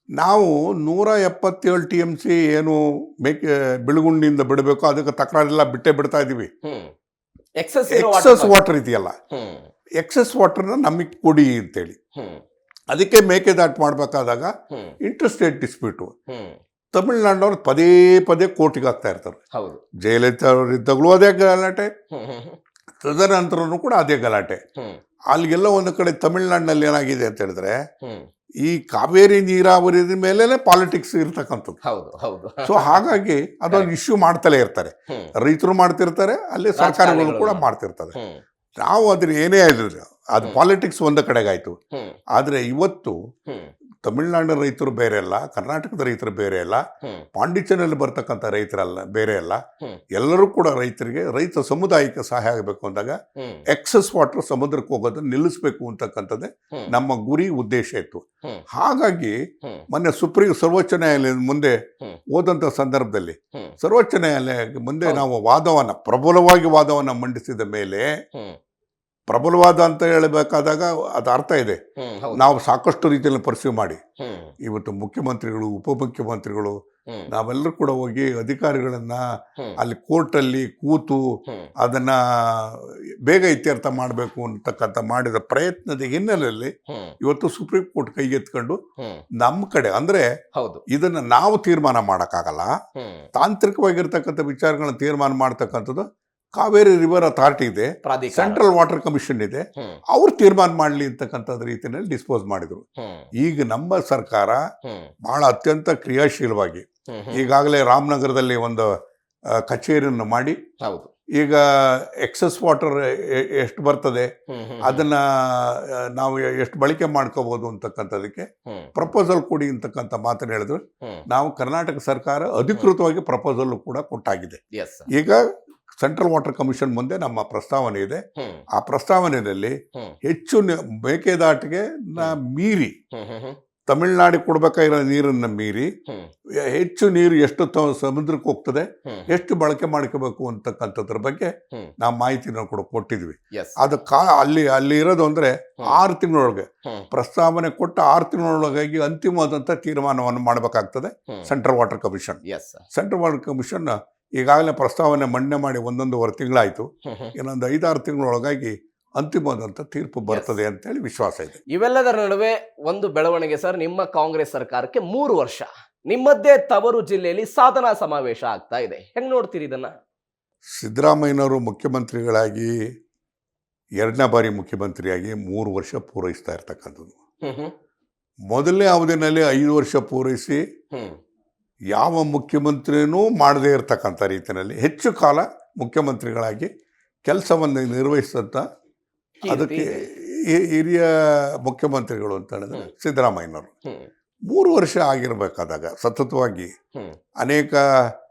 ನಾವು 177 TMC ಏನು ಬಿಳುಗುಂಡಿಯಿಂದ ಬಿಡಬೇಕು ಅದಕ್ಕೆ ತಕರಾರೆಲ್ಲ ಬಿಡ್ತಾ ಇದ್ದೀವಿ. ಎಕ್ಸಸ್ ವಾಟರ್ ಇದೆಯಲ್ಲ, ಎಕ್ಸಸ್ ವಾಟರ್ನ ನಮಗೆ ಕೊಡಿ ಅಂತೇಳಿ. ಅದಕ್ಕೆ ಮೇಕೆದಾಟು ಮಾಡಬೇಕಾದಾಗ ಇಂಟರ್ಸ್ಟೇಟ್ ಡಿಸ್ಪ್ಯೂಟು ತಮಿಳ್ನಾಡಿನವ್ರು ಪದೇ ಪದೇ ಕೋರ್ಟಿಗೆ ಆಗ್ತಾ ಇರ್ತಾರೆ. ಜಯಲಲಿತಾ ಅವರಿದ್ದಾಗಲೂ ಅದೇ ಗಲಾಟೆ, ತದನಂತರನೂ ಕೂಡ ಅದೇ ಗಲಾಟೆ. ಅಲ್ಲಿಗೆಲ್ಲ ಒಂದು ಕಡೆ ತಮಿಳ್ನಾಡಿನಲ್ಲಿ ಏನಾಗಿದೆ ಅಂತ ಹೇಳಿದ್ರೆ ಹ್ಮ್ ಈ ಕಾವೇರಿ ನೀರಾವರಿ ಮೇಲೆನೆ ಪಾಲಿಟಿಕ್ಸ್ ಇರ್ತಕ್ಕಂಥದ್ದು. ಹೌದು ಹೌದು ಸೊ ಹಾಗಾಗಿ ಅದೊಂದು ಇಶ್ಯೂ ಮಾಡ್ತಲೇ ಇರ್ತಾರೆ, ಹ್ಮ್ ರೈತರು ಮಾಡ್ತಿರ್ತಾರೆ, ಅಲ್ಲಿ ಸರ್ಕಾರಗಳು ಕೂಡ ರಾಜಕಾರಣಿಗಳು ಮಾಡ್ತಿರ್ತದೆ. ಹ್ಮ್ ನಾವು ಅದ್ರ ಏನೇ ಆದ್ರೂ ಅದು ಪಾಲಿಟಿಕ್ಸ್ ಒಂದು ಕಡೆಗಾಯ್ತು. ಹ್ಮ್ ಆದರೆ ಇವತ್ತು ಹ್ಮ್ ತಮಿಳ್ನಾಡಿನ ರೈತರು ಬೇರೆ ಅಲ್ಲ, ಕರ್ನಾಟಕದ ರೈತರು ಬೇರೆ ಅಲ್ಲ, ಹ್ಮ್ ಪಾಂಡಿಚೇರಿಯಲ್ಲಿ ಬರ್ತಕ್ಕಂಥ ರೈತರಲ್ಲ ಬೇರೆ ಅಲ್ಲ. ಹ್ಮ್ ಎಲ್ಲರೂ ಕೂಡ ರೈತರಿಗೆ ರೈತ ಸಮುದಾಯಕ್ಕೆ ಸಹಾಯ ಆಗಬೇಕು ಅಂದಾಗ ಹ್ಮ್ ಎಕ್ಸಸ್ ವಾಟರ್ ಸಮುದ್ರಕ್ಕೆ ಹೋಗೋದನ್ನ ನಿಲ್ಲಿಸಬೇಕು ಅಂತಕ್ಕಂಥದ್ದೇ ಹ್ಮ್ ನಮ್ಮ ಗುರಿ ಉದ್ದೇಶ ಇತ್ತು. ಹ್ಮ್ ಹಾಗಾಗಿ ಹ್ಮ್ ಮೊನ್ನೆ ಸರ್ವೋಚ್ಚ ನ್ಯಾಯಾಲಯದ ಮುಂದೆ ಹ್ಮ್ ಹೋದಂಥ ಸಂದರ್ಭದಲ್ಲಿ ಹ್ಮ್ ಸರ್ವೋಚ್ಚ ನ್ಯಾಯಾಲಯ ಮುಂದೆ ಹೌದು. ನಾವು ಪ್ರಬಲವಾಗಿ ವಾದವನ್ನು ಮಂಡಿಸಿದ ಮೇಲೆ, ಹ್ಮ್ ಪ್ರಬಲವಾದ ಅಂತ ಹೇಳಬೇಕಾದಾಗ ಅದು ಅರ್ಥ ಇದೆ, ಹ್ಮ್ ಹೌದು ನಾವು ಸಾಕಷ್ಟು ರೀತಿಯಲ್ಲಿ ಪರ್ಸ್ಯೂ ಮಾಡಿ ಹ್ಮ್ ಇವತ್ತು ಮುಖ್ಯಮಂತ್ರಿಗಳು, ಉಪಮುಖ್ಯಮಂತ್ರಿಗಳು, ಹ್ಮ್ ನಾವೆಲ್ಲರೂ ಕೂಡ ಹೋಗಿ ಅಧಿಕಾರಿಗಳನ್ನ ಹ್ಮ್ ಅಲ್ಲಿ ಕೋರ್ಟಲ್ಲಿ ಕೂತು ಹ್ಮ್ ಅದನ್ನ ಬೇಗ ಇತ್ಯರ್ಥ ಮಾಡಬೇಕು ಅಂತಕ್ಕಂಥ ಮಾಡಿದ ಪ್ರಯತ್ನದ ಹಿನ್ನೆಲೆಯಲ್ಲಿ ಹ್ಮ್ ಇವತ್ತು ಸುಪ್ರೀಂ ಕೋರ್ಟ್ ಕೈಗೆತ್ಕೊಂಡು ಹ್ಮ್ ನಮ್ಮ ಕಡೆ ಅಂದ್ರೆ ಹೌದು ಇದನ್ನ ನಾವು ತೀರ್ಮಾನ ಮಾಡೋಕ್ಕಾಗಲ್ಲ, ಹ್ಮ್ ತಾಂತ್ರಿಕವಾಗಿರ್ತಕ್ಕಂಥ ವಿಚಾರಗಳನ್ನ ತೀರ್ಮಾನ ಮಾಡ್ತಕ್ಕಂಥದ್ದು ಕಾವೇರಿ ರಿವರ್ ಅಥಾರಿಟಿ ಇದೆ, ಪ್ರಾಧಿಕಾರ ಸೆಂಟ್ರಲ್ ವಾಟರ್ ಕಮಿಷನ್ ಇದೆ, ಹ್ಮ್ ಅವ್ರು ತೀರ್ಮಾನ ಮಾಡಲಿ ಅಂತಕ್ಕಂಥದ್ದು ರೀತಿಯಲ್ಲಿ ಡಿಸ್ಪೋಸ್ ಮಾಡಿದ್ರು. ಹ್ಮ್ ಈಗ ನಮ್ಮ ಸರ್ಕಾರ ಹ್ಮ್ ಬಹಳ ಅತ್ಯಂತ ಕ್ರಿಯಾಶೀಲವಾಗಿ ಹ್ಮ್ ಹ್ಮ್ ಈಗಾಗಲೇ ರಾಮನಗರದಲ್ಲಿ ಒಂದು ಕಚೇರಿಯನ್ನು ಮಾಡಿ ಹೌದು ಈಗ ಎಕ್ಸಸ್ ವಾಟರ್ ಎಷ್ಟು ಬರ್ತದೆ ಹ್ಮ್ ಹ್ಮ್ ಅದನ್ನ ನಾವು ಎಷ್ಟು ಬಳಕೆ ಮಾಡ್ಕೋಬಹುದು ಅಂತಕ್ಕಂಥದಕ್ಕೆ ಹ್ಮ್ ಪ್ರಪೋಸಲ್ ಕೊಡಿ ಅಂತಕ್ಕಂಥ ಮಾತನ್ನು ಹೇಳಿದ್ರು. ಹ್ಮ್ ನಾವು ಕರ್ನಾಟಕ ಸರ್ಕಾರ ಅಧಿಕೃತವಾಗಿ ಪ್ರಪೋಸಲ್ ಕೂಡ ಕೊಟ್ಟಾಗಿದೆ. ಎಸ್ ಈಗ ಸೆಂಟ್ರಲ್ ವಾಟರ್ ಕಮಿಷನ್ ಮುಂದೆ ನಮ್ಮ ಪ್ರಸ್ತಾವನೆ ಇದೆ. ಹ್ಮ್ ಆ ಪ್ರಸ್ತಾವನೆಯಲ್ಲಿ ಹ್ಮ್ ಹೆಚ್ಚು ಮೇಕೆದಾಟಿಗೆ ಮೀರಿ, ಹ್ಮ್ ಹ್ಮ್ ಹ್ಮ್ ತಮಿಳ್ನಾಡಿಗೆ ಕೊಡ್ಬೇಕಾಗಿರೋ ನೀರನ್ನು ಮೀರಿ ಹ್ಮ್ ಹೆಚ್ಚು ನೀರು ಎಷ್ಟು ಸಮುದ್ರಕ್ಕೆ ಹೋಗ್ತದೆ, ಹ್ಮ್ ಎಷ್ಟು ಬಳಕೆ ಮಾಡ್ಕೋಬೇಕು ಅಂತಕ್ಕಂಥದ್ರ ಬಗ್ಗೆ ಹ್ಮ್ ನಾವು ಮಾಹಿತಿನ ಕೂಡ ಕೊಟ್ಟಿದ್ವಿ. ಎಸ್ ಅದು ಅಲ್ಲಿ ಇರೋದು ಅಂದ್ರೆ 6 ತಿಂಗಳೊಳಗೆ ಹ್ಮ್ ಪ್ರಸ್ತಾವನೆ ಕೊಟ್ಟ 6 ತಿಂಗಳೊಳಗಾಗಿ ಅಂತಿಮವಾದಂಥ ತೀರ್ಮಾನವನ್ನು ಮಾಡಬೇಕಾಗ್ತದೆ hmm central water commission. Yes central water commission ಈಗಾಗಲೇ ಪ್ರಸ್ತಾವನೆ ಮಂಡನೆ ಮಾಡಿ 1.5 ತಿಂಗಳಾಯಿತು. ಹ್ಮ್ ಹ್ಮ್ ಇನ್ನೊಂದು 5-6 ತಿಂಗಳೊಳಗಾಗಿ ಅಂತಿಮವಾದಂಥ ತೀರ್ಪು ಬರ್ತದೆ ಅಂತೇಳಿ ವಿಶ್ವಾಸ ಇದೆ. ಇವೆಲ್ಲದರ ನಡುವೆ ಒಂದು ಬೆಳವಣಿಗೆ ಸರ್, ನಿಮ್ಮ ಕಾಂಗ್ರೆಸ್ ಸರ್ಕಾರಕ್ಕೆ 3 ವರ್ಷ ನಿಮ್ಮದ್ದೇ ತವರು ಜಿಲ್ಲೆಯಲ್ಲಿ ಸಾಧನಾ ಸಮಾವೇಶ ಆಗ್ತಾ ಇದೆ. ಹೆಂಗ್ ನೋಡ್ತೀರಿ ಇದನ್ನ? ಸಿದ್ದರಾಮಯ್ಯನವರು ಮುಖ್ಯಮಂತ್ರಿಗಳಾಗಿ 2ನೇ ಬಾರಿ ಮುಖ್ಯಮಂತ್ರಿಯಾಗಿ 3 ವರ್ಷ ಪೂರೈಸ್ತಾ ಇರ್ತಕ್ಕಂಥದ್ದು. ಹ್ಮ್ ಹ್ಮ್ ಮೊದಲನೇ ಅವಧಿನಲ್ಲಿ 5 ವರ್ಷ ಪೂರೈಸಿ ಹ್ಮ್ ಯಾವ ಮುಖ್ಯಮಂತ್ರಿನೂ ಮಾಡದೇ ಇರತಕ್ಕಂಥ ರೀತಿಯಲ್ಲಿ ಹೆಚ್ಚು ಕಾಲ ಮುಖ್ಯಮಂತ್ರಿಗಳಾಗಿ ಕೆಲಸವನ್ನು ನಿರ್ವಹಿಸಿದಂಥ ಅದಕ್ಕೆ ಹಿರಿಯ ಮುಖ್ಯಮಂತ್ರಿಗಳು ಅಂತ ಹೇಳಿದ್ರೆ ಸಿದ್ದರಾಮಯ್ಯನವರು. ಹ್ಮ್ 3 ವರ್ಷ ಆಗಿರಬೇಕಾದಾಗ ಸತತವಾಗಿ ಹ್ಮ್ ಅನೇಕ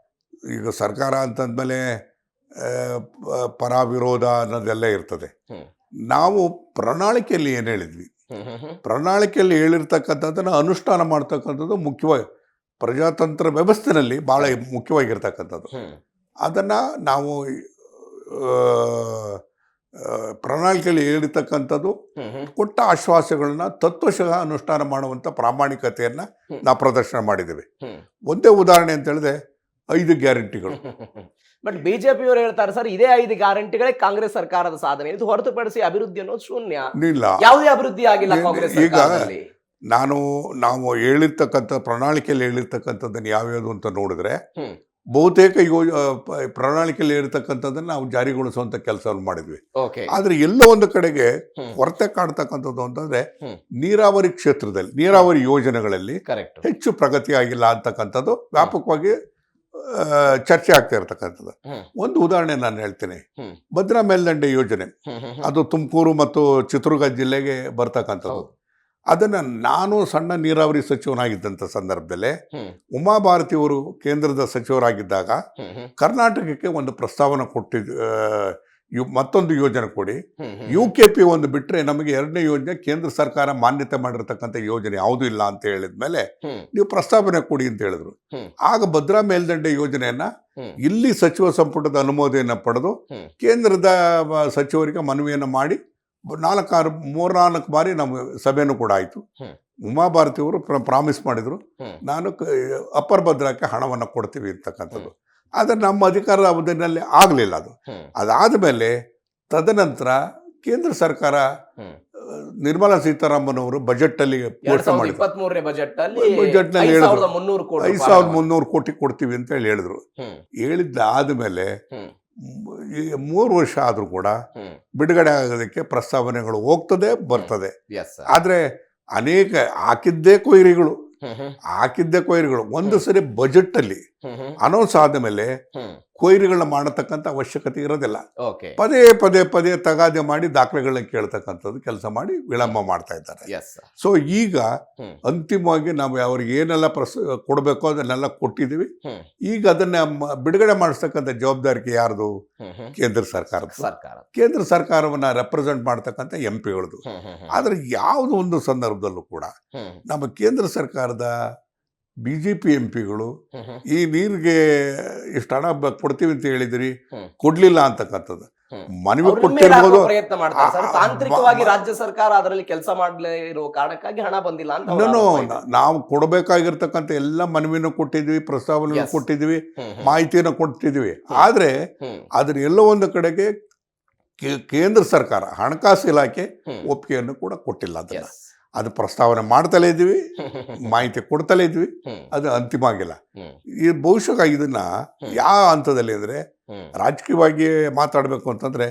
ಈಗ ಸರ್ಕಾರ ಅಂತಂದಮೇಲೆ ಪರ ವಿರೋಧ ಅನ್ನೋದೆಲ್ಲ ಇರ್ತದೆ. ಹ್ಮ್ ನಾವು ಪ್ರಣಾಳಿಕೆಯಲ್ಲಿ ಏನು ಹೇಳಿದ್ವಿ, ಹ್ಮ್ ಹ್ಮ್ ಹ್ಮ್ ಪ್ರಣಾಳಿಕೆಯಲ್ಲಿ ಹೇಳಿರ್ತಕ್ಕಂಥದ್ದನ್ನು ಅನುಷ್ಠಾನ ಮಾಡ್ತಕ್ಕಂಥದ್ದು ಮುಖ್ಯವಾಗಿ ಪ್ರಜಾತಂತ್ರ ವ್ಯವಸ್ಥೆಯಲ್ಲಿ ಭಾಳ ಮುಖ್ಯವಾಗಿರ್ತಕ್ಕಂಥದ್ದು. ಹ್ಮ್ ಅದನ್ನು ನಾವು ಪ್ರಣಾಳಿಕೆಯಲ್ಲಿ ಹೇಳಿರ್ತಕ್ಕಂಥದ್ದು ಹ್ಮ್ ಹ್ಮ್ ಕೊಟ್ಟ ಆಶ್ವಾಸಗಳನ್ನ ತತ್ವಶಃ ಅನುಷ್ಠಾನ ಮಾಡುವಂಥ ಪ್ರಾಮಾಣಿಕತೆಯನ್ನು ನಾವು ಪ್ರದರ್ಶನ ಮಾಡಿದ್ದೇವೆ. ಹ್ಮ್ ಒಂದೇ ಉದಾಹರಣೆ ಅಂತ ಹೇಳಿದ್ರೆ 5 ಗ್ಯಾರಂಟಿಗಳು. ಬಟ್ ಬಿಜೆಪಿಯವರು ಹೇಳ್ತಾರೆ ಸರ್, ಇದೇ 5 ಗ್ಯಾರಂಟಿಗಳೇ ಕಾಂಗ್ರೆಸ್ ಸರ್ಕಾರದ ಸಾಧನೆ, ಇದು ಹೊರತುಪಡಿಸಿ ಅಭಿವೃದ್ಧಿ ಅನ್ನೋದು ಶೂನ್ಯ, ಇಲ್ಲ, ಯಾವುದೇ ಅಭಿವೃದ್ಧಿ ಆಗಿಲ್ಲ ಕಾಂಗ್ರೆಸ್ ಈಗ ಸರ್ಕಾರದಲ್ಲಿ. ನಾವು ಹೇಳಿರ್ತಕ್ಕಂಥ ಪ್ರಣಾಳಿಕೆಯಲ್ಲಿ ಹೇಳಿರ್ತಕ್ಕಂಥದ್ದನ್ನು ಯಾವ್ಯಾವುದು ಅಂತ ನೋಡಿದ್ರೆ ಹ್ಮ್ ಬಹುತೇಕ ಪ್ರಣಾಳಿಕೆಯಲ್ಲಿ ಹೇಳಿರ್ತಕ್ಕಂಥದ್ದನ್ನು ನಾವು ಜಾರಿಗೊಳಿಸುವಂಥ ಕೆಲಸವನ್ನು ಮಾಡಿದ್ವಿ. ಓಕೆ ಆದರೆ ಎಲ್ಲೋ ಒಂದು ಕಡೆಗೆ ಹ್ಮ್ ಕೊರತೆ ಕಾಣ್ತಕ್ಕಂಥದ್ದು ಅಂತಂದ್ರೆ ಹ್ಮ್ ನೀರಾವರಿ ಕ್ಷೇತ್ರದಲ್ಲಿ ನೀರಾವರಿ ಯೋಜನೆಗಳಲ್ಲಿ ಕರೆಕ್ಟ್. ಹೆಚ್ಚು ಪ್ರಗತಿ ಆಗಿಲ್ಲ ಅಂತಕ್ಕಂಥದ್ದು ವ್ಯಾಪಕವಾಗಿ ಚರ್ಚೆ ಆಗ್ತಾ ಇರ್ತಕ್ಕಂಥದ್ದು. ಹ್ಮ್ ಒಂದು ಉದಾಹರಣೆ ನಾನು ಹೇಳ್ತೀನಿ. ಹ್ಮ್ ಭದ್ರಾ ಮೇಲ್ದಂಡೆ ಯೋಜನೆ ಹ್ಮ್ ಹ್ಮ್ ಹ್ಮ್ ಅದು ತುಮಕೂರು ಮತ್ತು ಚಿತ್ರದುರ್ಗ ಜಿಲ್ಲೆಗೆ ಬರ್ತಕ್ಕಂಥದ್ದು. ಹೌದು. ಅದನ್ನು ನಾನು ಸಣ್ಣ ನೀರಾವರಿ ಸಚಿವನಾಗಿದ್ದಂಥ ಸಂದರ್ಭದಲ್ಲಿ ಹ್ಮ್ ಉಮಾಭಾರತಿಯವರು ಕೇಂದ್ರದ ಸಚಿವರಾಗಿದ್ದಾಗ ಹ್ಮ್ ಹ್ಮ್ ಕರ್ನಾಟಕಕ್ಕೆ ಒಂದು ಪ್ರಸ್ತಾವನೆ ಕೊಟ್ಟಿದ್ದು, ಮತ್ತೊಂದು ಯೋಜನೆ ಕೊಡಿ, ಹ್ಮ್ ಹ್ಮ್ UKP ಒಂದು ಬಿಟ್ಟರೆ ನಮಗೆ 2ನೇ ಯೋಜನೆ ಕೇಂದ್ರ ಸರ್ಕಾರ ಮಾನ್ಯತೆ ಮಾಡಿರ್ತಕ್ಕಂಥ ಯೋಜನೆ ಯಾವುದೂ ಇಲ್ಲ ಅಂತ ಹೇಳಿದ ಮೇಲೆ ಹ್ಮ್ ನೀವು ಪ್ರಸ್ತಾವನೆ ಕೊಡಿ ಅಂತ ಹೇಳಿದ್ರು. ಹ್ಮ್ ಆಗ ಭದ್ರಾ ಮೇಲ್ದಂಡೆ ಯೋಜನೆಯನ್ನ ಹ್ಮ್ ಇಲ್ಲಿ ಸಚಿವ ಸಂಪುಟದ ಅನುಮೋದನೆಯನ್ನು ಪಡೆದು ಹ್ಮ್ ಕೇಂದ್ರದ ಸಚಿವರಿಗೆ ಮನವಿಯನ್ನು ಮಾಡಿ 3-4 ಬಾರಿ ನಮ್ಮ ಸಭೆನೂ ಕೂಡ ಆಯಿತು. ಹ್ಮ್ ಉಮಾಭಾರತಿಯವರು ಪ್ರಾಮಿಸ್ ಮಾಡಿದರು, ಹ್ಮ್ ನಾನು ಅಪ್ಪರ್ ಭದ್ರಾಕ್ಕೆ ಹಣವನ್ನು ಕೊಡ್ತೀವಿ ಅಂತಕ್ಕಂಥದ್ದು. ಆದರೆ ನಮ್ಮ ಅಧಿಕಾರದ ಅವಧಿಯಲ್ಲಿ ಆಗಲಿಲ್ಲ ಅದು. ಹ್ಮ್ ಅದಾದ ಮೇಲೆ ತದನಂತರ ಕೇಂದ್ರ ಸರ್ಕಾರ ಹ್ಮ್ ನಿರ್ಮಲಾ ಸೀತಾರಾಮನ್ ಅವರು ಬಜೆಟ್ಟಲ್ಲಿ ಘೋಷಣೆ ಮಾಡಿದ್ರು, 2023ನೇ ಬಜೆಟ್ ಅಲ್ಲಿ ಬಜೆಟ್ನಲ್ಲಿ ಹೇಳಿದ್ರು 5300 ಕೋಟಿ 5300 ಕೋಟಿ ಕೊಡ್ತೀವಿ ಅಂತ ಹೇಳಿದ್ರು. ಹ್ಮ್ ಹೇಳಿದ್ದಾದ್ಮೇಲೆ ಹ್ಮ್ ಈ 3 ವರ್ಷ ಆದರೂ ಕೂಡ ಬಿಡುಗಡೆ ಆಗೋದಕ್ಕೆ ಪ್ರಸ್ತಾವನೆಗಳು ಹೋಗ್ತದೆ ಬರ್ತದೆ. ಎಸ್ ಆದರೆ ಅನೇಕ ಹಾಕಿದ್ದೇ ಕೊಯ್ರಿಗಳು ಒಂದು ಸರಿ ಬಜೆಟಲ್ಲಿ ಅನೌನ್ಸ್ ಆದ ಮೇಲೆ ಕೊಯ್ರಿಗಳನ್ನ ಮಾಡತಕ್ಕಂಥ ಅವಶ್ಯಕತೆ ಇರೋದಿಲ್ಲ. ಓಕೆ ಪದೇ ತಗಾದೆ ಮಾಡಿ ದಾಖಲೆಗಳನ್ನ ಕೇಳ್ತಕ್ಕಂಥದ್ದು ಕೆಲಸ ಮಾಡಿ ವಿಳಂಬ ಮಾಡ್ತಾ ಇದ್ದಾರೆ. ಎಸ್ ಸೊ ಈಗ ಅಂತಿಮವಾಗಿ ನಾವು ಅವ್ರಿಗೆ ಏನೆಲ್ಲ ಕೊಡಬೇಕೋ ಅದನ್ನೆಲ್ಲ ಕೊಟ್ಟಿದ್ದೀವಿ. ಈಗ ಅದನ್ನ ಬಿಡುಗಡೆ ಮಾಡಿಸ್ತಕ್ಕಂಥ ಜವಾಬ್ದಾರಿ ಯಾರ್ದು? ಕೇಂದ್ರ ಕೇಂದ್ರ ಸರ್ಕಾರವನ್ನ ರೆಪ್ರೆಸೆಂಟ್ ಮಾಡ್ತಕ್ಕಂಥ MP-ಗಳದು. ಆದ್ರೆ ಯಾವುದೋ ಒಂದು ಸಂದರ್ಭದಲ್ಲೂ ಕೂಡ ನಮ್ಮ ಕೇಂದ್ರ ಸರ್ಕಾರದ BJP MP-ಗಳು ಈ ನೀರಿಗೆ ಇಷ್ಟು ಹಣ ಕೊಡ್ತೀವಿ ಅಂತ ಹೇಳಿದ್ರಿ, ಕೊಡ್ಲಿಲ್ಲ ಅಂತಕ್ಕಂಥದ್ದು ಮನವಿ ಕೊಟ್ಟಿರ್ಬೋದು. ಪ್ರಯತ್ನ ಮಾಡ್ತಾರೆ ಸರ್. ತಾಂತ್ರಿಕವಾಗಿ ರಾಜ್ಯ ಸರ್ಕಾರ ಅದರಲ್ಲಿ ಕೆಲಸ ಮಾಡಲೇ ಇರೋ ಕಾರಣಕ್ಕಾಗಿ ಹಣ ಬಂದಿಲ್ಲ ಅಂತ ನಾವು ಕೊಡಬೇಕಾಗಿರ್ತಕ್ಕಂಥ ಎಲ್ಲ ಮನವಿನ ಕೊಟ್ಟಿದ್ವಿ, ಪ್ರಸ್ತಾವನೆ ಕೊಟ್ಟಿದ್ವಿ, ಮಾಹಿತಿಯನ್ನು ಕೊಟ್ಟಿದ್ವಿ. ಆದ್ರೆ ಅದನ್ನ ಎಲ್ಲೋ ಒಂದು ಕಡೆಗೆ ಕೇಂದ್ರ ಸರ್ಕಾರ ಹಣಕಾಸು ಇಲಾಖೆ ಒಪ್ಪಿಗೆಯನ್ನು ಕೂಡ ಕೊಟ್ಟಿಲ್ಲ. ಅದನ್ನ ಅದು ಪ್ರಸ್ತಾವನೆ ಮಾಡ್ತಲೇ ಇದ್ವಿ, ಮಾಹಿತಿ ಕೊಡ್ತಲೇ ಇದ್ವಿ, ಅದು ಅಂತಿಮ ಆಗಿಲ್ಲ. ಈ ಬಹುಶಃ ಇದನ್ನ ಯಾವ ಹಂತದಲ್ಲಿ ಅಂದ್ರೆ ರಾಜಕೀಯವಾಗಿ ಮಾತಾಡಬೇಕು ಅಂತಂದ್ರೆ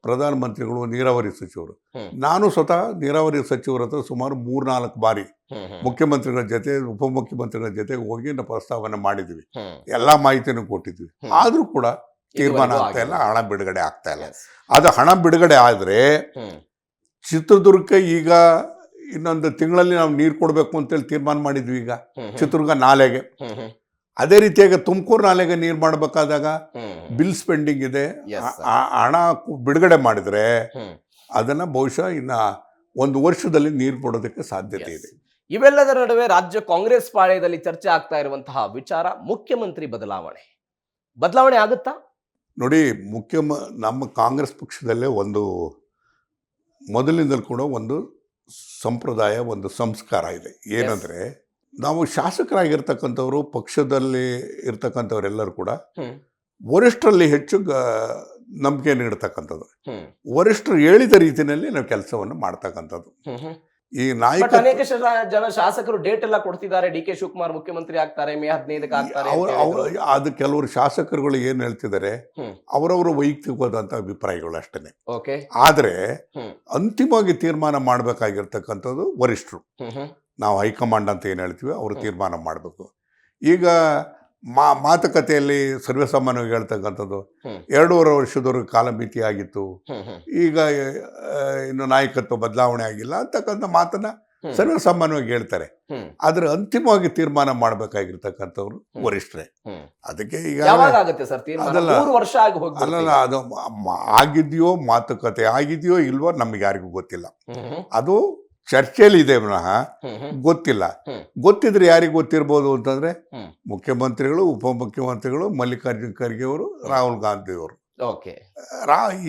ಪ್ರಧಾನಮಂತ್ರಿಗಳು, ನೀರಾವರಿ ಸಚಿವರು, ನಾನು ಸ್ವತಃ ನೀರಾವರಿ ಸಚಿವರ ಹತ್ರ ಸುಮಾರು 3-4 ಬಾರಿ ಮುಖ್ಯಮಂತ್ರಿಗಳ ಜೊತೆ, ಉಪಮುಖ್ಯಮಂತ್ರಿಗಳ ಜೊತೆ ಹೋಗಿ ನಾವು ಪ್ರಸ್ತಾವನೆ ಮಾಡಿದ್ವಿ, ಎಲ್ಲಾ ಮಾಹಿತಿಯನ್ನು ಕೊಟ್ಟಿದ್ವಿ. ಆದ್ರೂ ಕೂಡ ತೀರ್ಮಾನ ಆಗ್ತಾ ಇಲ್ಲ, ಹಣ ಬಿಡುಗಡೆ ಆಗ್ತಾ ಇಲ್ಲ. ಅದು ಹಣ ಬಿಡುಗಡೆ ಆದ್ರೆ ಚಿತ್ರದುರ್ಗಕ್ಕೆ ಈಗ ಇನ್ನೊಂದು ತಿಂಗಳಲ್ಲಿ ನಾವು ನೀರು ಕೊಡಬೇಕು ಅಂತೇಳಿ ತೀರ್ಮಾನ ಮಾಡಿದ್ವಿ. ಈಗ ಚಿತ್ರದುರ್ಗ ನಾಲೆಗೆ, ಅದೇ ರೀತಿಯಾಗಿ ತುಮಕೂರು ನಾಲೆಗೆ ನೀರು ಮಾಡಬೇಕಾದಾಗ ಬಿಲ್ ಸ್ಪೆಂಡಿಂಗ್ ಇದೆ. ಹಣ ಬಿಡುಗಡೆ ಮಾಡಿದ್ರೆ ಅದನ್ನ ಬಹುಶಃ ಇನ್ನ 1 ವರ್ಷದಲ್ಲಿ ನೀರು ಕೊಡೋದಕ್ಕೆ ಸಾಧ್ಯತೆ ಇದೆ. ಇವೆಲ್ಲದರ ನಡುವೆ ರಾಜ್ಯ ಕಾಂಗ್ರೆಸ್ ಪಾಳ್ಯದಲ್ಲಿ ಚರ್ಚೆ ಆಗ್ತಾ ಇರುವಂತಹ ವಿಚಾರ ಮುಖ್ಯಮಂತ್ರಿ ಬದಲಾವಣೆ ಆಗುತ್ತಾ? ನೋಡಿ, ನಮ್ಮ ಕಾಂಗ್ರೆಸ್ ಪಕ್ಷದಲ್ಲೇ ಒಂದು ಮೊದಲಿನಿಂದಲೂ ಕೂಡ ಒಂದು ಸಂಪ್ರದಾಯ, ಒಂದು ಸಂಸ್ಕಾರ ಇದೆ. ಏನಂದ್ರೆ ನಾವು ಶಾಸಕರಾಗಿರ್ತಕ್ಕಂಥವ್ರು, ಪಕ್ಷದಲ್ಲಿ ಇರ್ತಕ್ಕಂಥವ್ರೆಲ್ಲರೂ ಕೂಡ ವರಿಷ್ಠರಲ್ಲಿ ಹೆಚ್ಚು ನಂಬಿಕೆ ನೀಡತಕ್ಕಂಥದ್ದು, ವರಿಷ್ಠರು ಹೇಳಿದ ರೀತಿಯಲ್ಲಿ ನಾವು ಕೆಲಸವನ್ನು ಮಾಡ್ತಕ್ಕಂಥದ್ದು. ಈ ನಾಯಕ ಅನೇಕ ಜನ ಶಾಸಕರು ಡೇಟ್ ಎಲ್ಲ ಕೊಡ್ತಿದ್ದಾರೆ, DK ಶಿವಕುಮಾರ್ ಮುಖ್ಯಮಂತ್ರಿ ಆಗ್ತಾರೆ, ಮೇ 15ಕ್ಕೆ ಆಗ್ತಾರೆ. ಅದು ಕೆಲವರು ಶಾಸಕರುಗಳು ಏನ್ ಹೇಳ್ತಿದ್ದಾರೆ, ಅವರವರ ವೈಯಕ್ತಿಕವಾದಂತ ಅಭಿಪ್ರಾಯಗಳು ಅಷ್ಟೇನೆ. ಆದ್ರೆ ಅಂತಿಮವಾಗಿ ತೀರ್ಮಾನ ಮಾಡ್ಬೇಕಾಗಿರ್ತಕ್ಕಂಥದ್ದು ವರಿಷ್ಠರು. ನಾವು ಹೈಕಮಾಂಡ್ ಅಂತ ಏನ್ ಹೇಳ್ತೀವಿ, ಅವರು ತೀರ್ಮಾನ ಮಾಡಬೇಕು. ಈಗ ಮಾತುಕತೆಯಲ್ಲಿ ಸರ್ವೇಸಾಮಾನ್ಯವಾಗಿ ಹೇಳ್ತಕ್ಕಂಥದ್ದು 2.5 ವರ್ಷದವರೆಗೆ ಕಾಲಮಿತಿ ಆಗಿತ್ತು, ಈಗ ಇನ್ನು ನಾಯಕತ್ವ ಬದಲಾವಣೆ ಆಗಿಲ್ಲ ಅಂತಕ್ಕಂಥ ಮಾತನ್ನ ಸರ್ವೇಸಾಮಾನ್ಯವಾಗಿ ಹೇಳ್ತಾರೆ. ಆದ್ರೆ ಅಂತಿಮವಾಗಿ ತೀರ್ಮಾನ ಮಾಡ್ಬೇಕಾಗಿರ್ತಕ್ಕಂಥವ್ರು ವರಿಷ್ಠರೇ. ಅದಕ್ಕೆ ಈಗ ಅಲ್ಲಲ್ಲ, ಅದು ಆಗಿದೆಯೋ, ಮಾತುಕತೆ ಆಗಿದೆಯೋ ಇಲ್ವೋ ನಮ್ಗೆ ಯಾರಿಗೂ ಗೊತ್ತಿಲ್ಲ. ಅದು ಚರ್ಚೆಯಲ್ಲಿ ಇದೆ ವಿನಃ ಗೊತ್ತಿಲ್ಲ. ಗೊತ್ತಿದ್ರೆ ಯಾರಿಗೆ ಗೊತ್ತಿರ್ಬೋದು ಅಂತಂದ್ರೆ ಮುಖ್ಯಮಂತ್ರಿಗಳು, ಉಪಮುಖ್ಯಮಂತ್ರಿಗಳು, ಮಲ್ಲಿಕಾರ್ಜುನ್ ಖರ್ಗೆ ಅವರು, ರಾಹುಲ್ ಗಾಂಧಿ ಅವರು.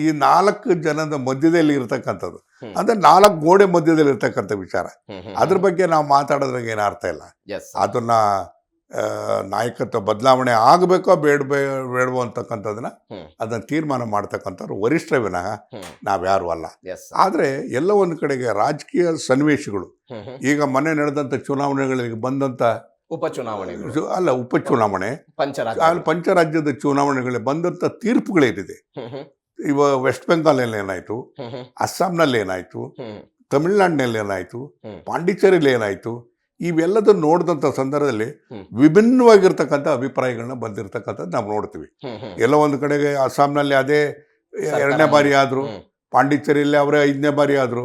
ಈ 4 ಜನದ ಮಧ್ಯದಲ್ಲಿ ಇರ್ತಕ್ಕಂಥದ್ದು, ಅಂದ್ರೆ 4 ಗೋಡೆ ಮಧ್ಯದಲ್ಲಿ ಇರ್ತಕ್ಕಂಥ ವಿಚಾರ. ಅದ್ರ ಬಗ್ಗೆ ನಾವು ಮಾತಾಡೋದ್ರಾಗ ಏನು ಅರ್ಥ ಇಲ್ಲ. ಅದನ್ನ ನಾಯಕತ್ವ ಬದಲಾವಣೆ ಆಗಬೇಕೋ ಬೇಡವೋ ಅಂತಕ್ಕಂಥದನ್ನ ಅದನ್ನ ತೀರ್ಮಾನ ಮಾಡ್ತಕ್ಕಂಥವ್ರು ವರಿಷ್ಠ ವಿನಃ ನಾವ್ಯಾರು ಅಲ್ಲ. ಆದ್ರೆ ಎಲ್ಲ ಒಂದು ಕಡೆಗೆ ರಾಜಕೀಯ ಸನ್ನಿವೇಶಗಳು, ಈಗ ಮೊನ್ನೆ ನಡೆದಂತ ಚುನಾವಣೆಗಳಿಗೆ ಬಂದಂತ ಉಪಚುನಾವಣೆ, ಪಂಚರಾಜ್ಯದ ಚುನಾವಣೆಗಳಿಗೆ ಬಂದಂತ ತೀರ್ಪುಗಳೇನಿದೆ, ಇವ ವೆಸ್ಟ್ ಬೆಂಗಾಲ್ನಲ್ಲಿ ಏನಾಯ್ತು, ಅಸ್ಸಾಂನಲ್ಲಿ ಏನಾಯ್ತು, ತಮಿಳುನಾಡಿನಲ್ಲಿ ಏನಾಯ್ತು, ಪಾಂಡಿಚೇರಿಯಲ್ಲಿ ಏನಾಯ್ತು, ಇವೆಲ್ಲದನ್ನು ನೋಡಿದಂಥ ಸಂದರ್ಭದಲ್ಲಿ ವಿಭಿನ್ನವಾಗಿರ್ತಕ್ಕಂಥ ಅಭಿಪ್ರಾಯಗಳನ್ನ ಬಂದಿರತಕ್ಕಂಥದ್ದು ನಾವು ನೋಡ್ತೀವಿ. ಎಲ್ಲ ಒಂದು ಕಡೆಗೆ ಅಸ್ಸಾಂನಲ್ಲಿ ಅದೇ 2ನೇ ಬಾರಿ ಆದ್ರು, ಪಾಂಡಿಚೇರಿಯಲ್ಲಿ ಅವರೇ 5ನೇ ಬಾರಿ ಆದ್ರು,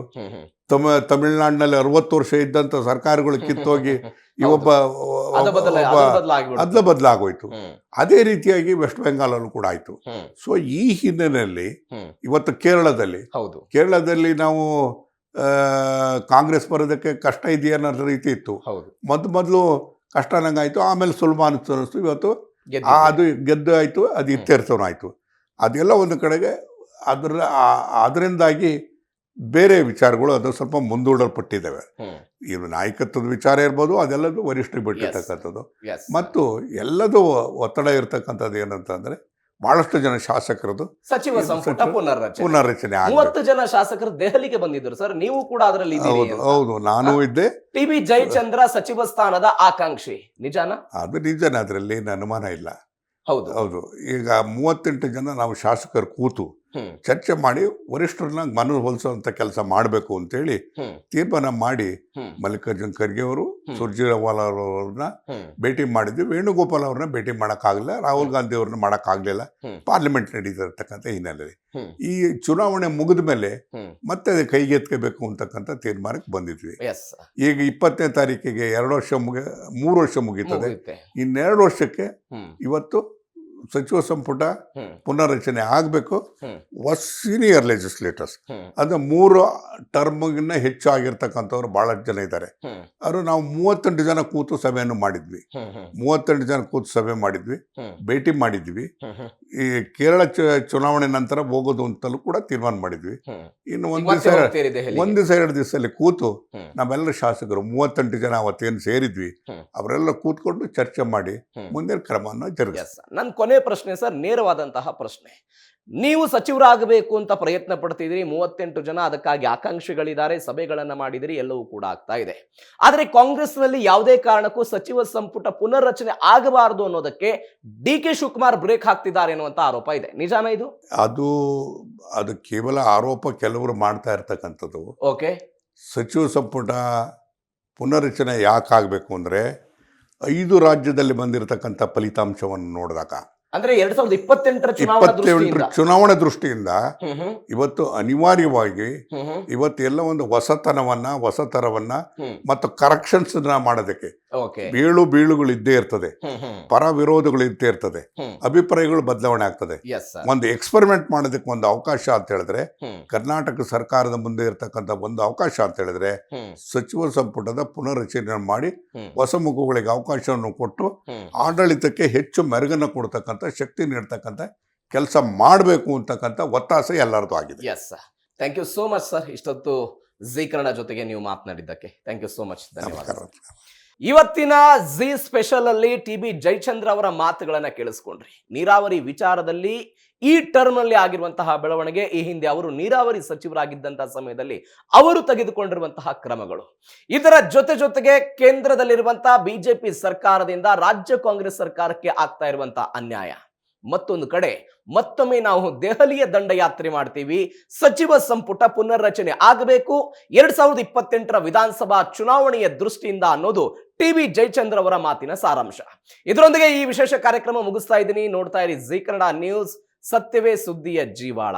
ತಮಿಳುನಾಡಿನಲ್ಲಿ 60 ವರ್ಷ ಇದ್ದಂಥ ಸರ್ಕಾರಗಳು ಕಿತ್ತೋಗಿ ಇವೊಬ್ಬ ಅದ್ಲ ಬದಲಾಗೋಯ್ತು. ಅದೇ ರೀತಿಯಾಗಿ ವೆಸ್ಟ್ ಬೆಂಗಾಲಲ್ಲೂ ಕೂಡ ಆಯ್ತು. ಸೊ ಈ ಹಿನ್ನೆಲೆಯಲ್ಲಿ ಇವತ್ತು ಕೇರಳದಲ್ಲಿ ನಾವು ಕಾಂಗ್ರೆಸ್ ಬರೋದಕ್ಕೆ ಕಷ್ಟ ಇದೆಯಾ ಅನ್ನೋ ರೀತಿ ಇತ್ತು. ಮೊದಲು ಕಷ್ಟ ನಂಗಾಯ್ತು, ಆಮೇಲೆ ಸುಲಭ ಅನಿಸ್ತು. ಇವತ್ತು ಅದು ಗೆದ್ದು ಆಯ್ತು, ಅದು ಇತ್ಯರ್ಥನೂ ಆಯ್ತು. ಅದೆಲ್ಲ ಒಂದು ಕಡೆಗೆ ಅದರಿಂದಾಗಿ ಬೇರೆ ವಿಚಾರಗಳು ಅದು ಸ್ವಲ್ಪ ಮುಂದೂಡಲ್ಪಟ್ಟಿದ್ದಾವೆ. ಇದು ನಾಯಕತ್ವದ ವಿಚಾರ ಇರ್ಬೋದು, ಅದೆಲ್ಲದು ವರಿಷ್ಠರು ಬಿಟ್ಟಿರ್ತಕ್ಕಂಥದ್ದು. ಮತ್ತು ಎಲ್ಲದೂ ಒತ್ತಡ ಇರ್ತಕ್ಕಂಥದ್ದು ಏನಂತಂದ್ರೆ ಬಹಳಷ್ಟು ಜನ ಶಾಸಕರದು ಸಚಿವ ಸಂಪುಟ ಪುನರ್ರಚನೆ 30 ಜನ ಶಾಸಕರು ದೆಹಲಿಗೆ ಬಂದಿದ್ರು ಸರ್, ನೀವು ಕೂಡ ಅದರಲ್ಲಿ ಹೌದು, ನಾನು ಇದ್ದೆ. TB ಜಯಚಂದ್ರ ಸಚಿವ ಸ್ಥಾನದ ಆಕಾಂಕ್ಷಿ, ನಿಜಾನ? ಅದು ನಿಜನೇ, ಅದರಲ್ಲಿ ಅನುಮಾನ ಇಲ್ಲ. ಹೌದು. ಹೌದು. ಈಗ 38 ಜನ ನಾವು ಶಾಸಕರು ಕೂತು ಹ್ಮ್ ಚರ್ಚೆ ಮಾಡಿ ವರಿಷ್ಠರನ್ನ ಮನವೊಲಿಸುವಂತ ಕೆಲಸ ಮಾಡಬೇಕು ಅಂತೇಳಿ ಹ್ಮ್ ತೀರ್ಮಾನ ಮಾಡಿ ಹ್ಮ್ ಮಲ್ಲಿಕಾರ್ಜುನ್ ಖರ್ಗೆ ಅವರು ಸುರ್ಜೇವಾಲಾ ಅವ್ರನ್ನ ಹ್ಮ್ ಭೇಟಿ ಮಾಡಿದ್ವಿ. ವೇಣುಗೋಪಾಲ್ ಅವ್ರನ್ನ ಭೇಟಿ ಮಾಡೋಕ್ಕಾಗಲಿಲ್ಲ, ರಾಹುಲ್ ಗಾಂಧಿ ಅವ್ರನ್ನ ಮಾಡೋಕ್ಕಾಗಲಿಲ್ಲ. ಹ್ಮ್ ಪಾರ್ಲಿಮೆಂಟ್ ನಡೀತಿರ್ತಕ್ಕಂಥ ಹಿನ್ನೆಲೆಯಲ್ಲಿ ಹ್ಮ್ ಈ ಚುನಾವಣೆ ಮುಗಿದ ಮೇಲೆ ಹ್ಮ್ ಮತ್ತೆ ಅದು ಕೈಗೆತ್ಕೋಬೇಕು ಅಂತಕ್ಕಂಥ ತೀರ್ಮಾನಕ್ಕೆ ಬಂದಿದ್ವಿ. ಎಸ್ ಈಗ 20ನೇ ತಾರೀಕಿಗೆ 2 ವರ್ಷ 3 ವರ್ಷ ಮುಗೀತದೆ. ಮುಗಿಯುತ್ತೆ. ಇನ್ನೆರಡು ವರ್ಷಕ್ಕೆ ಹ್ಮ್ ಇವತ್ತು ಸಚಿವ ಸಂಪುಟ ಹ್ಮ್ ಪುನರ್ರಚನೆ ಆಗಬೇಕು. ಹ್ಮ್ ಸೀನಿಯರ್ ಲೆಜಿಸ್ಲೇಟರ್ಸ್ ಹ್ಮ್ ಅದು 3 ಟರ್ಮ್ಗಿನ್ನ ಹೆಚ್ಚು ಆಗಿರ್ತಕ್ಕಂಥವ್ರು ಭಾಳಷ್ಟು ಜನ ಇದ್ದಾರೆ. ಹ್ಮ್ ಅವರು ನಾವು 38 ಜನ ಕೂತು ಸಭೆಯನ್ನು ಮಾಡಿದ್ವಿ. ಹ್ಮ್ ಹ್ಮ್ 38 ಜನ ಕೂತು ಸಭೆ ಮಾಡಿದ್ವಿ, ಹ್ಮ್ ಭೇಟಿ ಮಾಡಿದ್ವಿ. ಹ್ಮ್ ಹ್ಮ್ ಈ ಕೇರಳ ಚುನಾವಣೆ ನಂತರ ಹೋಗೋದು ಅಂತಲೂ ಕೂಡ ತೀರ್ಮಾನ ಮಾಡಿದ್ವಿ. ಹ್ಮ್ ಇನ್ನು ಈಗ ಮತ್ತೆ ಹೋಗ್ತೀರಿ ದೆಹಲಿಗೆ? ಒಂದು ದಿವಸ 2 ದಿವಸದಲ್ಲಿ ಕೂತು ಹ್ಮ್ ನಾವೆಲ್ಲ ಶಾಸಕರು 38 ಜನ ಅವತ್ತೇನು ಸೇರಿದ್ವಿ ಹ್ಮ್ ಅವರೆಲ್ಲ ಕೂತ್ಕೊಂಡು ಚರ್ಚೆ ಮಾಡಿ ಹ್ಮ್ ಮುಂದಿನ ಕ್ರಮವನ್ನು ಜರುಗಿಸ್ತೀವಿ. ಎಸ್. ನನ್ನ ಕೊನೆ ಪ್ರಶ್ನೆ ಸರ್, ನೇರವಾದಂತಹ ಪ್ರಶ್ನೆ. ನೀವು ಸಚಿವರಾಗಬೇಕು ಅಂತ ಪ್ರಯತ್ನ ಪಡ್ತಿದ್ದೀರಿ, 38 ಜನ ಅದಕ್ಕಾಗಿ ಆಕಾಂಕ್ಷಿಗಳಿದ್ದಾರೆ, ಸಭೆಗಳನ್ನ ಮಾಡಿದಿರಿ, ಎಲ್ಲವೂ ಕೂಡ ಆಗ್ತಾ ಇದೆ. ಆದರೆ ಕಾಂಗ್ರೆಸ್ನಲ್ಲಿ ಯಾವುದೇ ಕಾರಣಕ್ಕೂ ಸಚಿವ ಸಂಪುಟ ಪುನರ್ರಚನೆ ಆಗಬಾರದು ಅನ್ನೋದಕ್ಕೆ ಡಿ.ಕೆ. ಶಿವಕುಮಾರ್ ಬ್ರೇಕ್ ಹಾಕ್ತಿದ್ದಾರೆ ಅನ್ನುವಂತ ಆರೋಪ ಇದೆ. ನಿಜಾನ ಇದು? ಅದು ಕೇವಲ ಆರೋಪ ಕೆಲವರು ಮಾಡ್ತಾ ಇರ್ತಕ್ಕಂಥದ್ದು. ಓಕೆ. ಸಚಿವ ಸಂಪುಟ ಪುನರ್ರಚನೆ ಯಾಕಾಗಬೇಕು ಅಂದರೆ 5 ರಾಜ್ಯದಲ್ಲಿ ಬಂದಿರತಕ್ಕಂಥ ಫಲಿತಾಂಶವನ್ನು ನೋಡಿದಾಗ ಅಂದ್ರೆ 2028ರ ಚುನಾವಣಾ 28 ಚುನಾವಣೆ ದೃಷ್ಟಿಯಿಂದ ಹ್ಮ್ ಹ್ಮ್ ಇವತ್ತು ಅನಿವಾರ್ಯವಾಗಿ ಹ್ಮ್ ಹ್ಮ್ ಇವತ್ತು ಎಲ್ಲ ಒಂದು ಹೊಸತರವನ್ನ ಹ್ಮ್ ಮತ್ತು ಕರೆಕ್ಷನ್ಸ್ ಮಾಡೋದಕ್ಕೆ ಓಕೆ. ಬೀಳುಗಳು ಇದ್ದೇ ಇರ್ತದೆ, ಹ್ಮ್ ಹ್ಮ್ ಪರ ವಿರೋಧಗಳು ಇದ್ದೇ ಇರ್ತದೆ, ಹ್ಮ್ ಅಭಿಪ್ರಾಯಗಳು ಬದಲಾವಣೆ ಆಗ್ತದೆ. Yes sir. ಒಂದು ಎಕ್ಸ್ಪೆರಿಮೆಂಟ್ ಮಾಡೋದಕ್ಕೆ ಒಂದು ಅವಕಾಶ ಅಂತ ಹೇಳಿದ್ರೆ ಹ್ಮ್ ಕರ್ನಾಟಕ ಸರ್ಕಾರದ ಮುಂದೆ ಇರತಕ್ಕಂಥ ಒಂದು ಅವಕಾಶ ಅಂತ ಹೇಳಿದ್ರೆ ಹ್ಮ್ ಸಚಿವ ಸಂಪುಟದ ಪುನರ್ರಚನೆ ಮಾಡಿ ಹ್ಮ್ ಹೊಸ ಮುಖಗಳಿಗೆ ಅವಕಾಶವನ್ನು ಕೊಟ್ಟು ಹ್ಮ್ ಆಡಳಿತಕ್ಕೆ ಹೆಚ್ಚು ಮೆರುಗನ್ನು ಕೊಡ್ತಕ್ಕಂಥ ಶಕ್ತಿ ನೀಡ್ತಕ್ಕಂಥ ಕೆಲಸ ಮಾಡಬೇಕು ಅಂತಕ್ಕಂಥ ಒತ್ತಾಸೆ ಎಲ್ಲರದು ಆಗಿದೆ. Yes. Thank you so much sir, ಇಷ್ಟೊತ್ತು ಜೀ ಕನ್ನಡ ಜೊತೆಗೆ ನೀವು ಮಾತನಾಡಿದ್ದಕ್ಕೆ ಥ್ಯಾಂಕ್ ಯು ಸೋ ಮಚ್. ಧನ್ಯವಾದ. ನಮಸ್ಕಾರ. ಇವತ್ತಿನ ಜಿ ಸ್ಪೆಷಲ್ ಅಲ್ಲಿ ಟಿ.ಬಿ. ಜಯಚಂದ್ರ ಅವರ ಮಾತುಗಳನ್ನ ಕೇಳಿಸ್ಕೊಂಡ್ರಿ. ನೀರಾವರಿ ವಿಚಾರದಲ್ಲಿ ಈ ಟರ್ಮ್ ನಲ್ಲಿ ಆಗಿರುವಂತಹ ಬೆಳವಣಿಗೆ, ಈ ಹಿಂದೆ ಅವರು ನೀರಾವರಿ ಸಚಿವರಾಗಿದ್ದಂತಹ ಸಮಯದಲ್ಲಿ ಅವರು ತೆಗೆದುಕೊಂಡಿರುವಂತಹ ಕ್ರಮಗಳು, ಇದರ ಜೊತೆಗೆ ಕೇಂದ್ರದಲ್ಲಿರುವಂತಹ ಬಿಜೆಪಿ ಸರ್ಕಾರದಿಂದ ರಾಜ್ಯ ಕಾಂಗ್ರೆಸ್ ಸರ್ಕಾರಕ್ಕೆ ಆಗ್ತಾ ಇರುವಂತಹ ಅನ್ಯಾಯ, ಮತ್ತೊಂದು ಕಡೆ ಮತ್ತೊಮ್ಮೆ ನಾವು ದೆಹಲಿಯ ದಂಡಯಾತ್ರೆ ಮಾಡ್ತೀವಿ, ಸಚಿವ ಸಂಪುಟ ಪುನರ್ರಚನೆ ಆಗಬೇಕು 2028ರ ವಿಧಾನಸಭಾ ಚುನಾವಣೆಯ ದೃಷ್ಟಿಯಿಂದ ಅನ್ನೋದು ಟಿ.ಬಿ. ಜಯಚಂದ್ರ ಅವರ ಮಾತಿನ ಸಾರಾಂಶ. ಇದರೊಂದಿಗೆ ಈ ವಿಶೇಷ ಕಾರ್ಯಕ್ರಮ ಮುಗಿಸ್ತಾ ಇದ್ದೀನಿ. ನೋಡ್ತಾ ಇರಿ ಜೀ ಕನ್ನಡ ನ್ಯೂಸ್, ಸತ್ಯವೇ ಸುದ್ದಿಯ ಜೀವಾಳ.